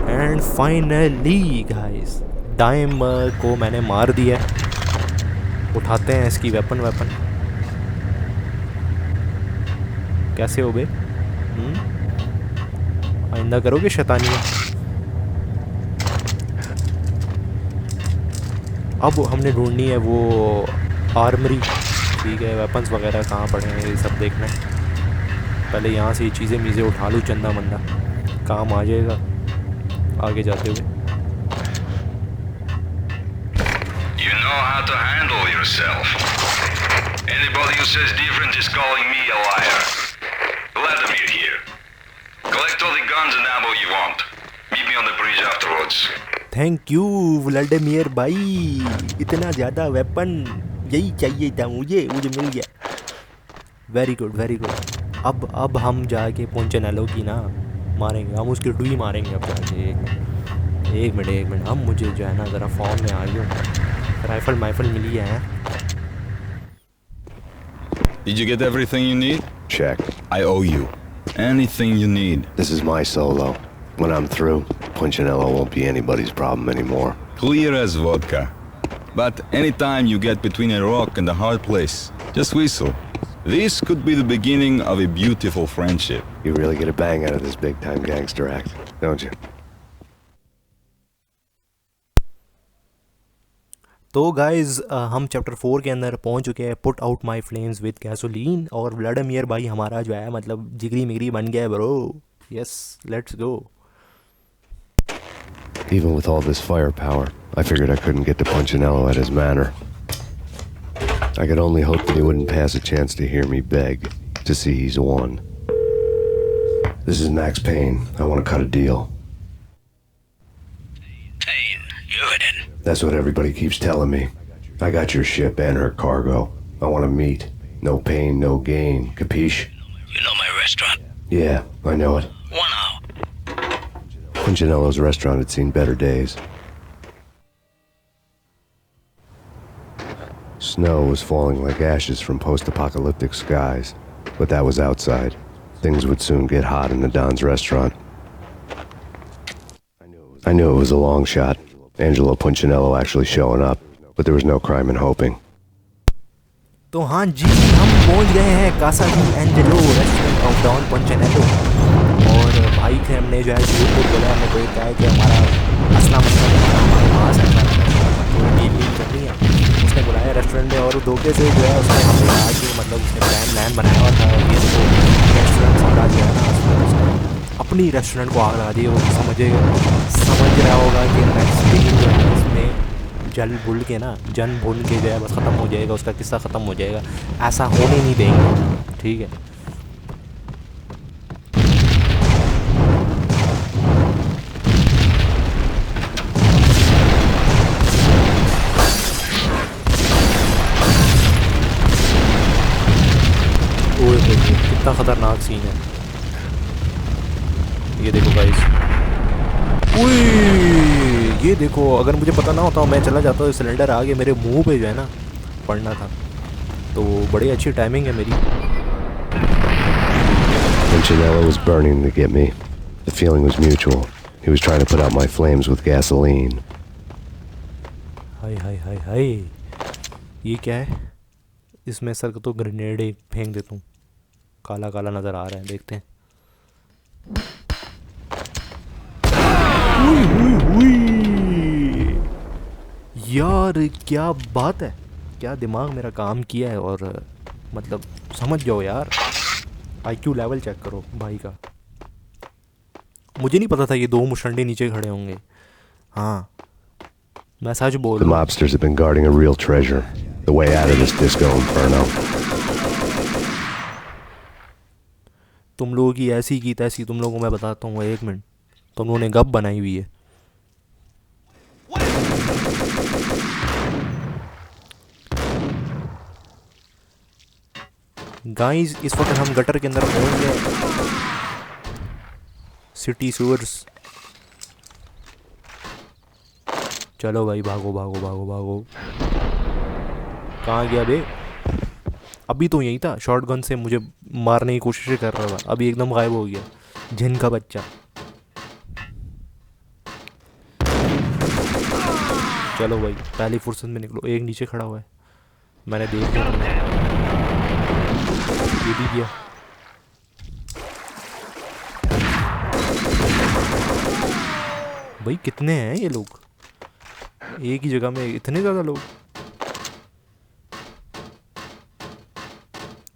एंड फाइनली गाइस, डाइम को मैंने मार दिया। उठाते हैं इसकी वेपन। कैसे हो बे? आइंदा करोगे शैतानियाँ? अब हमने ढूंढनी है वो आर्मरी, ठीक है। वेपन्स वगैरह कहाँ पड़े हैं ये सब देखना है। पहले यहाँ से ये चीज़ें मीज़ें उठा लूँ, चंदा मंदा काम आ जाएगा आगे जाते हुए। You know how to handle yourself. Anybody who says different is calling me a liar. Vladimir here. Collect all the guns and ammo you want. Meet me on the bridge afterwards. Thank you Vladimir भाई, इतना ज़्यादा weapon यही चाहिए था मुझे मिल गया। Very good. अब हम जाके पुंचनेलो की ना मारेंगे, हम उसकी डुई मारेंगे अब जाके। एक मिनट, हम मुझे जो है ना ज़रा फॉर्म में आ गया। राइफल मिली है। Did you get everything you need? Check. I owe you. Anything you need. This is my solo. When I'm through, Punchinello won't be anybody's problem anymore. Clear as vodka. But anytime you get between a rock and a hard place, just whistle. This could be the beginning of a beautiful friendship. You really get a bang out of this big-time gangster act, don't you? तो guys हम chapter 4 के अंदर पहुंच चुके हैं, put out my flames with gasoline, और Vladimir भाई हमारा जो है मतलब जिगरी मिगरी बन गया है bro. Yes, let's go. Even with all this firepower, I figured I couldn't get to Punchinello at his manor. I could only hope that he wouldn't pass a chance to hear me beg to see he's won. This is Max Payne. I want to cut a deal. Payne, you're in. That's what everybody keeps telling me. I got your ship and her cargo. I want to meet. No pain, no gain. Capiche? You know my restaurant? Yeah, I know it. 1 hour. Punchinello's restaurant had seen better days. Snow was falling like ashes from post-apocalyptic skies, but that was outside. Things would soon get hot in the Don's restaurant. I knew it was a long shot, Angelo Punchinello actually showing up, but there was no crime in hoping. तो हाँ जी, हम पहुंच गए हैं Casa de Angelo restaurant of Don Panchinello. और भाई थे हमने जो है झूठ को बोला, हमने कोई कहा कि हमारा असला मसला हमारे पास है, थोड़ी डील करनी है. उसने बुलाया रेस्टोरेंट में और धोखे से जो है उसने हमने कहा कि मतलब उसने प्लान बनाया हुआ था और ये तो रेस्टोरेंट सारा जो है ना उसने अपनी रेस्टोरेंट को आग लगा दी. वो समझ रहा होगा कि मैक्स पेन जो है उसमें जन भूल के जो है बस ख़त्म हो जाएगा, उसका किस्सा ख़त्म हो जाएगा. ऐसा होने नहीं देंगे, ठीक है. कितना ख़तरनाक सीन है ये देखो गाइस. ये देखो, अगर मुझे पता ना होता मैं चला जाता, सिलेंडर आगे मेरे मुंह पे जो है ना पड़ना था. तो बड़ी अच्छी टाइमिंग है मेरी. Punchinello was burning to get me. The feeling was mutual. He was trying to put out my flames with gasoline. हाय हाय हाय हाय, ये क्या है? इसमें सर तो ग्रेनेड एक फेंक देता हूँ. काला काला नज़र आ रहा है, देखते हैं. यार क्या बात है, क्या दिमाग मेरा काम किया है. और मतलब समझ जाओ यार, IQ लेवल चेक करो भाई का. मुझे नहीं पता था ये दो मुशंडे नीचे खड़े होंगे. हाँ, मैं सच बोल रहा हूँ. The mobsters have been guarding a real treasure, the way out of this disco inferno. तुम लोगों की ऐसी की तैसी, तुम लोगों को मैं बताता हूँ. 1 मिनट, तुम लोगों ने गप बनाई हुई है. गाइस इस वक्त हम गटर के अंदर पहुंच गए. सिटी सूअर्स. चलो भाई, भागो भागो भागो भागो. कहाँ गया बे? अभी तो यही था, शॉटगन से मुझे मारने की कोशिश कर रहा था, अभी एकदम गायब हो गया. जिन का बच्चा. चलो भाई, पहली फुर्सत में निकलो. एक नीचे खड़ा हुआ है, मैंने देख लिया. ये भी गया. भाई कितने हैं ये लोग एक ही जगह में, इतने ज़्यादा लोग.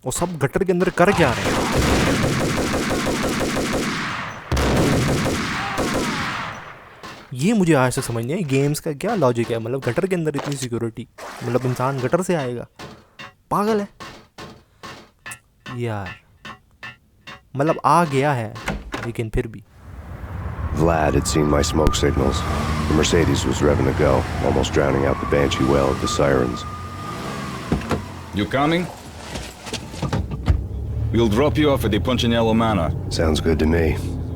और सब गटर के अंदर कर क्या रहे हैं? ये मुझे आज तक समझ नहीं है, गेम्स का क्या लॉजिक है. मतलब गटर के अंदर इतनी सिक्योरिटी, मतलब इंसान गटर से आएगा, पागल है यार. मतलब आ गया है लेकिन फिर भी. Vlad had seen my smoke signals. The Mercedes was revving to go, almost drowning out the banshee wail of the sirens. You coming? We'll drop you off at the Punchinello Manor. Sounds good to me.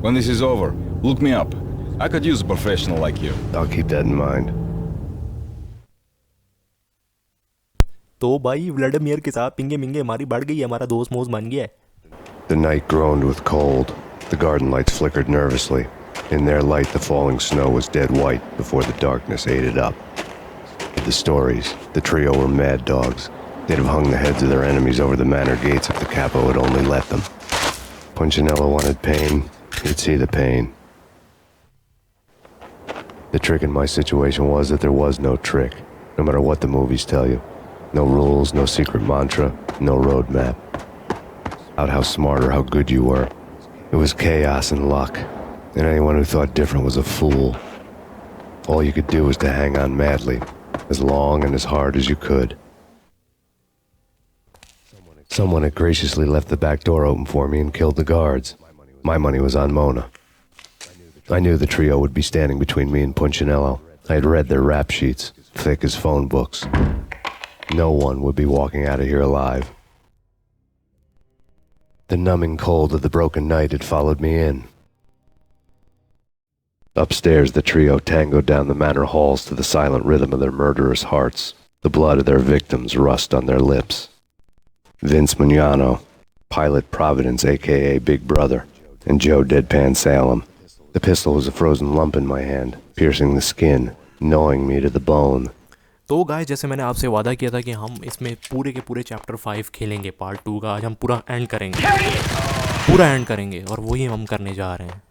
When this is over, look me up. I could use a professional like you. I'll keep that in mind. तो भाई Vladimir के साथ पिंगे मिंगे हमारी बढ़ गई, हमारा दोस्त मोज बन गया है. The night groaned with cold. The garden lights flickered nervously. In their light, the falling snow was dead white before the darkness ate it up. The stories. The trio were mad dogs. They'd have hung the heads of their enemies over the manor gates if the capo had only let them. Punchinello wanted pain. He'd see the pain. The trick in my situation was that there was no trick. no matter what the movies tell you. No rules, no secret mantra, no roadmap. Out how smart or how good you were. It was chaos and luck, and anyone who thought different was a fool. All you could do was to hang on madly, as long and as hard as you could. Someone had graciously left the back door open for me and killed the guards. My money was on Mona. I knew the trio would be standing between me and Punchinello. I had read their rap sheets, thick as phone books. No one would be walking out of here alive. The numbing cold of the broken night had followed me in. Upstairs, the trio tangoed down the manor halls to the silent rhythm of their murderous hearts, the blood of their victims rust on their lips. Vince Mugnano, Pilot Providence, a.k.a. Big Brother, and Joe Deadpan Salem. The pistol was a frozen lump in my hand, piercing the skin, gnawing me to the bone. तो guys, जैसे मैंने आपसे वादा किया था कि हम इसमें पूरे के पूरे चैप्टर 5 खेलेंगे, पार्ट 2 का आज हम पूरा एंड करेंगे और वही हम करने जा रहे हैं.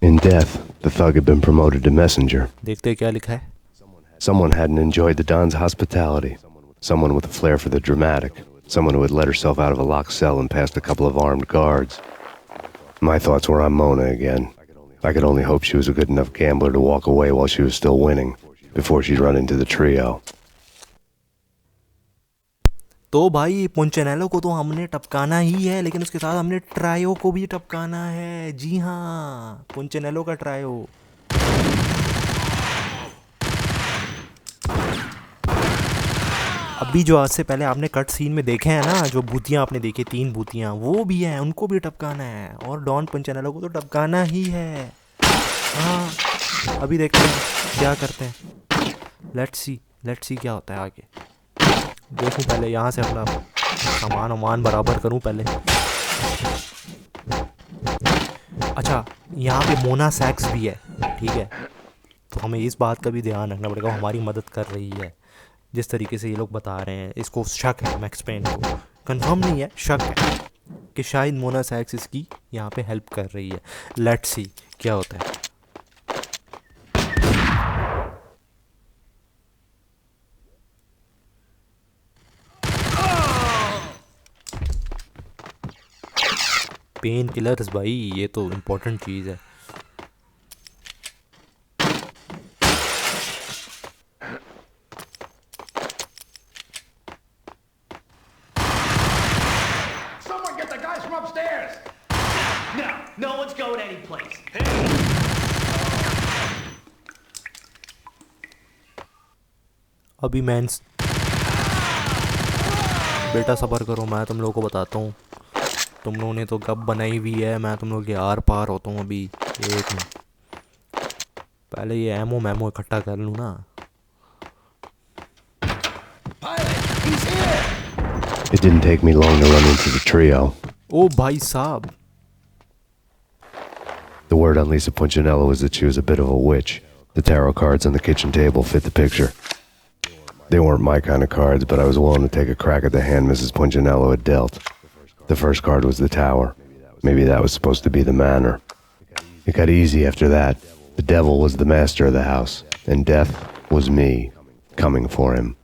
In death, the thug had been promoted to messenger. देखते हैं क्या लिखा है. Someone hadn't enjoyed the Don's hospitality. Someone with a flair for the dramatic. Someone who had let herself out of a locked cell and past a couple of armed guards. My thoughts were on Mona again. I could only hope she was a good enough gambler to walk away while she was still winning, before she'd run into the trio. तो भाई पुंचनेलो को तो हमने टपकाना ही है, लेकिन उसके साथ हमने ट्रायो को भी टपकाना है. जी हाँ, पुंचनेलो का ट्रायो. अभी जो आज से पहले आपने कट सीन में देखे हैं ना, जो भूतियाँ आपने देखी, 3 भूतियाँ, वो भी हैं, उनको भी टपकाना है. और डॉन पुंचनेलो को तो टपकाना ही है. हाँ, अभी देखते हैं क्या करते हैं. लेट्स सी क्या होता है आगे. देखूं पहले यहाँ से अपना सामान बराबर करूं पहले. अच्छा, यहाँ पे मोना सैक्स भी है, ठीक है. तो हमें इस बात का भी ध्यान रखना पड़ेगा, हमारी मदद कर रही है. जिस तरीके से ये लोग बता रहे हैं, इसको शक है मैक्स पेन को, कंफर्म नहीं है, शक है कि शायद मोना सैक्स इसकी यहाँ पे हेल्प कर रही है. लेट्स सी क्या होता है. पेन किलर्स भाई, ये तो इम्पोर्टेंट चीज़ है. अभी बेटा सब्र करो, मैं तुम लोगों को बताता हूँ. तुम लोगों ने तो गप बनाई हुई है, मैं तुम लोगों के आर पार होता हूँ. अभी एक मिनट, पहले ये एमो इकट्ठा कर लूँ ना. It didn't take me long to run into the trio. ओ भाई साहब. The word on Lisa Punchinello was that she was a bit of a witch. The tarot cards on the kitchen table fit the picture. They weren't my kind of cards, but I was willing to take a crack at the hand Mrs. Punchinello had dealt. The first card was the tower. Maybe that was supposed to be the manor. It got easy after that. The devil was the master of the house, and death was me, coming for him.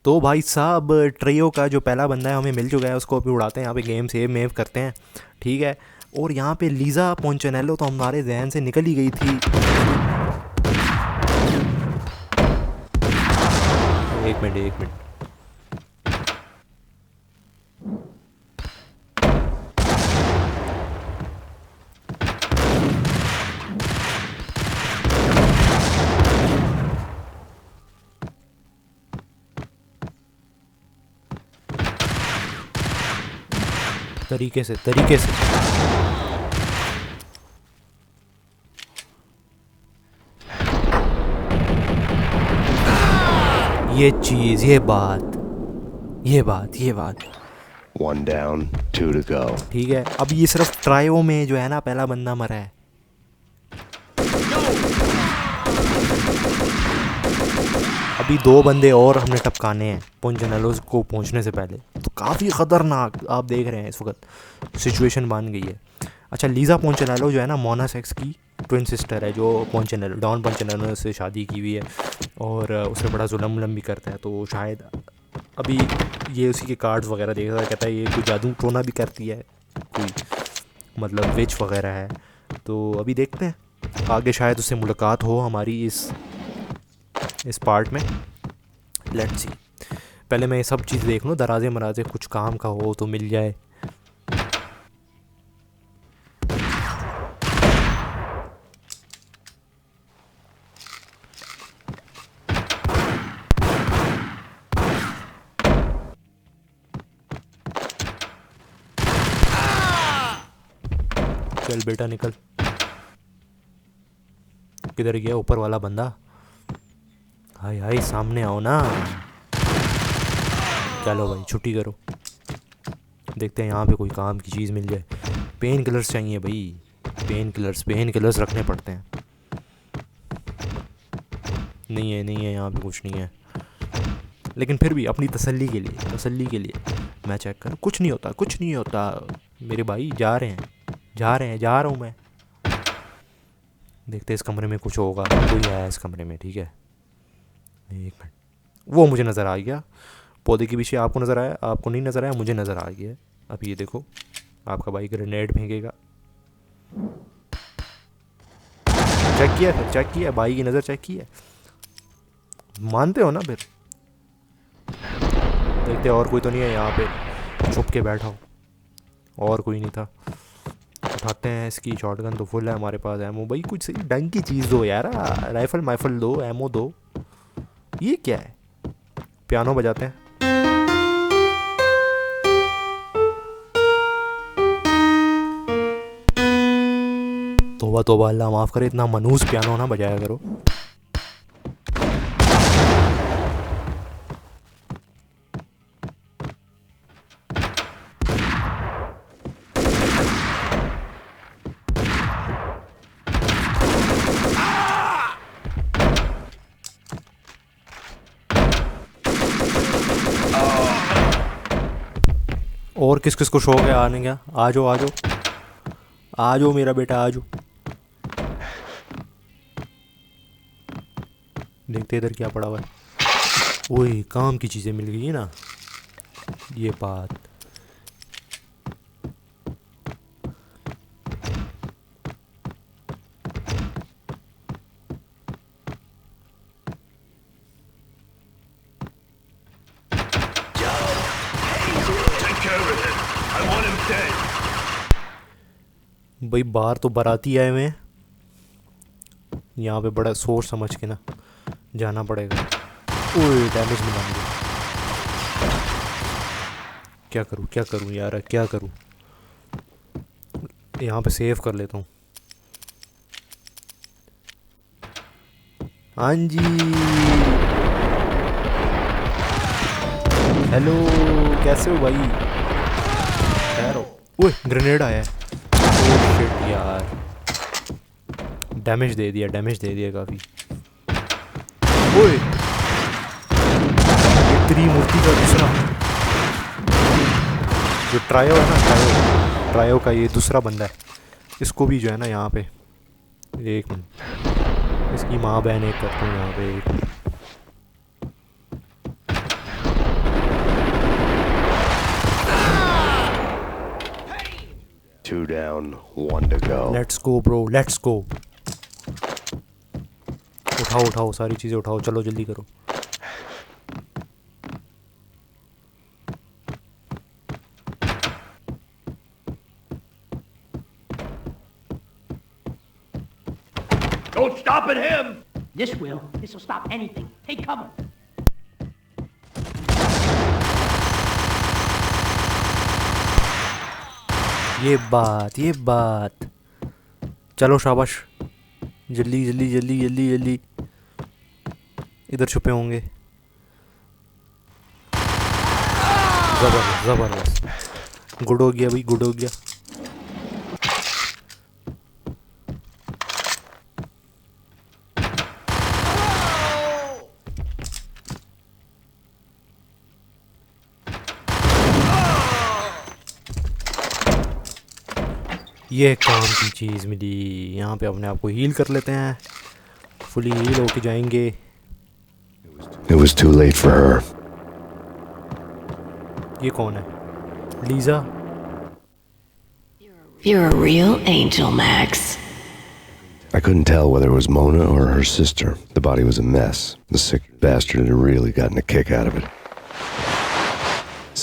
तो भाई साहब, trio का जो पहला बंदा है हमें मिल चुका है, उसको अभी उड़ाते हैं. यहाँ पे गेम सेव करते हैं, ठीक है. और यहाँ पे लीजा पुंचनेलो तो हमारे जहन से निकल ही गई थी. एक मिनट. तरीके से ये चीज, ये बात. One down, 2 to go. ठीक है. अब ये सिर्फ ट्रायो में जो है ना, पहला बंदा मरा है. अभी 2 बंदे और हमने टपकाने हैं पुंचनेलो को पहुंचने से पहले. तो काफ़ी ख़तरनाक आप देख रहे हैं इस वक्त सिचुएशन बन गई है. अच्छा लीज़ा पोंचेनेलो जो है ना मोना सेक्स की ट्विन सिस्टर है, जो पोंचेनेलो डॉन पोंचेनेलो से शादी की हुई है और उसमें बड़ा जुल्म उलम भी करता है। तो शायद अभी ये उसी के कार्ड्स वगैरह देख रहा है, कहता है ये कोई जादू टोना भी करती है, कोई मतलब विच वगैरह है। तो अभी देखते हैं आगे, शायद उससे मुलाकात हो हमारी इस पार्ट में। लेट्स सी, पहले मैं ये सब चीज़ देख लूँ, दराजे मराजे कुछ काम का हो तो मिल जाए। चल बेटा निकल। किधर गया ऊपर वाला बंदा? हाय हाय सामने आओ ना। चलो भाई छुट्टी करो, देखते हैं यहाँ पे कोई काम की चीज़ मिल जाए। पेन किलर्स चाहिए भाई, पेन किलर्स रखने पड़ते हैं। नहीं है यहाँ पे कुछ नहीं है, लेकिन फिर भी अपनी तसल्ली के लिए मैं चेक करूँ। कुछ नहीं होता मेरे भाई। जा रहा हूँ मैं। देखते इस कमरे में कुछ होगा, कोई है इस कमरे में। ठीक है, एक मिनट। वो मुझे नज़र आ गया पौधे के पीछे। आपको नज़र आया? आपको नहीं नज़र आया, मुझे नज़र आ गया। अब ये देखो, आपका भाई ग्रेनेड फेंकेगा। चेक किया भाई की नज़र चेक की है। मानते हो ना? फिर देखते और कोई तो नहीं है यहाँ पे, छुप के बैठा हो। और कोई नहीं था। उठाते हैं इसकी शॉटगन तो फुल है हमारे पास। एमो भाई कुछ सही ढंग की चीज़ दो यार, राइफल दो, एमो दो। ये क्या है? पियानो बजाते हैं। तोबा अल्लाह माफ़ करे, इतना मनूस पियानो ना बजाया करो। और किस किस को शौक है आने का? आ जाओ मेरा बेटा, आ जाओ। देखते इधर क्या पड़ा हुआ है। ओए काम की चीज़ें मिल गई है ना, ये बात। भाई बाहर तो बाराती आए हुए हैं, यहाँ पे बड़ा सोच समझ के ना जाना पड़ेगा। ओए डैमेज मिला मुझे। क्या करूँ यार, क्या करूँ? यहाँ पे सेव कर लेता हूँ। हाँ जी, हेलो, कैसे हो भाई? ठहरो। ओए ग्रेनेड आया है। ओह शिट यार, डैमेज दे दिया काफ़ी। ओए ये त्रिमूर्ति का दूसरा जो ट्रायो है ना, ट्रायो का ये दूसरा बंदा है। इसको भी जो है ना यहाँ पे, एक मिनट, इसकी माँ बहन एक करता हूँ यहाँ पे। एक Two down, one to go. Let's go bro, let's go. उठाओ सारी चीज़ें उठाओ, चलो जल्दी करो। Don't stop at him! This will. This will stop anything. Take cover. ये बात। चलो शाबाश, जल्दी। इधर छुपे होंगे। जबरदस्त। गुड हो गया भाई, गुड हो गया। ये काम की चीज़ मिली। यहाँ पे अपने आप को हील कर लेते हैं, फुली हील होके जाएंगे। It was too late for her. ये कौन है? Lisa? You're a real angel, Max. I couldn't tell whether it was Mona or her sister. The body was a mess. The sick bastard had really gotten a kick out of it.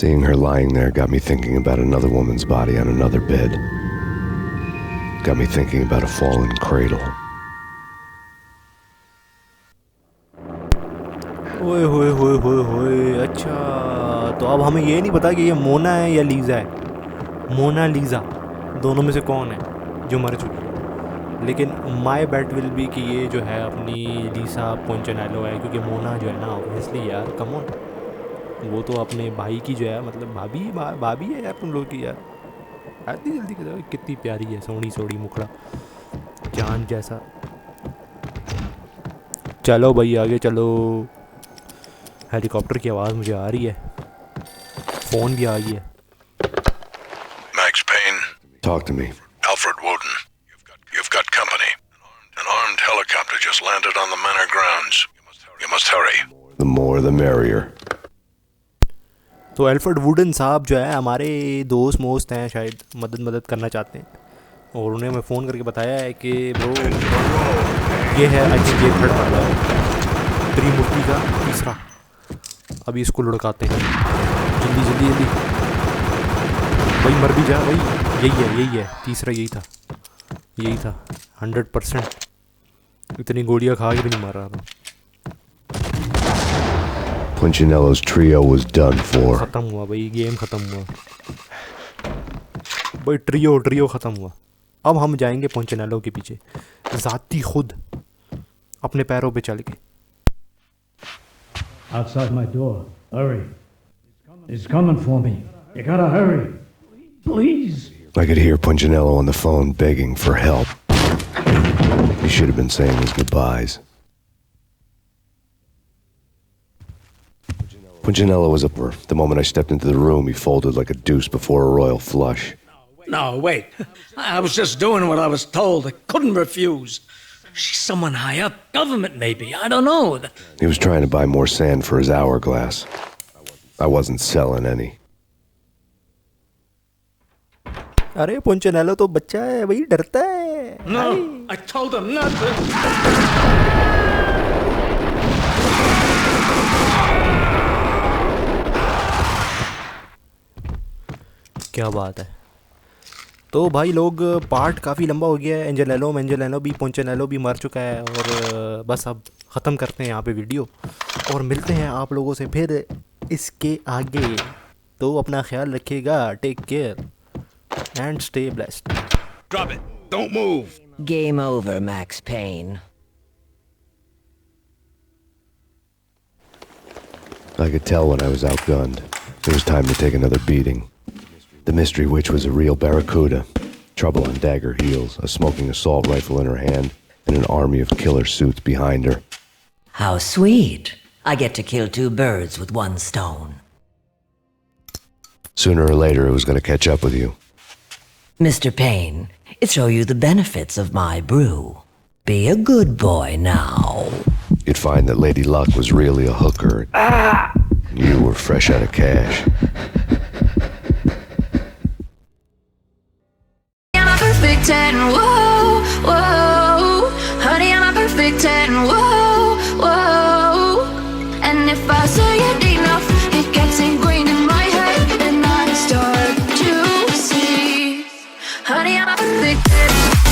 Seeing her lying there got me thinking about another woman's body on another bed. Got me thinking about a fallen cradle. ओए होए होए होए होए। अच्छा, तो अब हमें ये नहीं पता कि ये मोना है या लीज़ा है। मोना लीज़ा दोनों में से कौन है जो मर चुकी है। लेकिन माय बैट विल बी कि ये जो है अपनी लीसा पोंचेनेलो है, क्योंकि मोना जो है ना ऑब्वियसली यार कम ऑन, वो तो अपने भाई की जो है मतलब भाभी है यार तुम लोग की यार। आती जल्दी करो, कितनी प्यारी है, सोनी सोनी मुखड़ा चांद जैसा। चलो भाई आगे चलो। हेलीकॉप्टर की आवाज़ मुझे आ रही है, फ़ोन भी आ गई है। Max Payne. Talk to me. Alfred Woden. You've got company. An armed helicopter just landed on the manor grounds. You must hurry. The more the merrier. तो एल्फ्रेड वुडन साहब जो है हमारे दोस्त हैं, शायद मदद करना चाहते हैं, और उन्हें मैं फ़ोन करके बताया है कि ब्रो ये है आई थिंक ये थर्ड वाला है, त्रिमूर्ति का तीसरा। अभी इसको लुढ़काते हैं, जल्दी जल्दी जल्दी भाई, मर भी जा भाई। यही है तीसरा, यही था 100%। इतनी गोलियां खा के भी नहीं मार रहा था। Punchinello's trio was done for. ख़त्म हुआ भाई, गेम ख़त्म हुआ भाई, ट्रियो ख़त्म हुआ। अब हम जाएंगे पुंचिनेलो के पीछे, ज़ाती खुद अपने पैरों पे चल के। Outside my door. Hurry. He's coming for me. You gotta hurry. Please. I could hear Punchinello on the phone begging for help. He should have been saying his goodbyes. Punchinello was up. The moment I stepped into the room, he folded like a deuce before a royal flush. No, wait. I was just doing what I was told. I couldn't refuse. She's someone high up. Government, maybe. I don't know. He was trying to buy more sand for his hourglass. I wasn't selling any. अरे पुंचिनेलो तो बच्चा है भाई, डरता है। No, I told him not to. क्या बात है। तो भाई लोग, पार्ट काफ़ी लंबा हो गया है। एंजेलेनो भी, पुंचिनेलो भी मर चुका है, और बस अब ख़त्म करते हैं यहाँ पे वीडियो, और मिलते हैं आप लोगों से फिर इसके आगे। तो अपना ख्याल रखिएगा, take care and stay blessed. Drop it. Don't move. Game over, Max Payne. I could tell when I was outgunned. It was time to take another beating. The mystery witch was a real barracuda. Trouble on dagger heels, a smoking assault rifle in her hand, and an army of killer suits behind her. How sweet. I get to kill two birds with one stone. Sooner or later, it was going to catch up with you. Mr. Payne, it show you the benefits of my brew. Be a good boy now. You'd find that Lady Luck was really a hooker. You were fresh out of cash. Perfect 10, whoa, whoa. Honey, I'm a perfect 10, whoa, whoa. And if I say it enough, it gets ingrained in my head, and I start to see. Honey, I'm a perfect 10.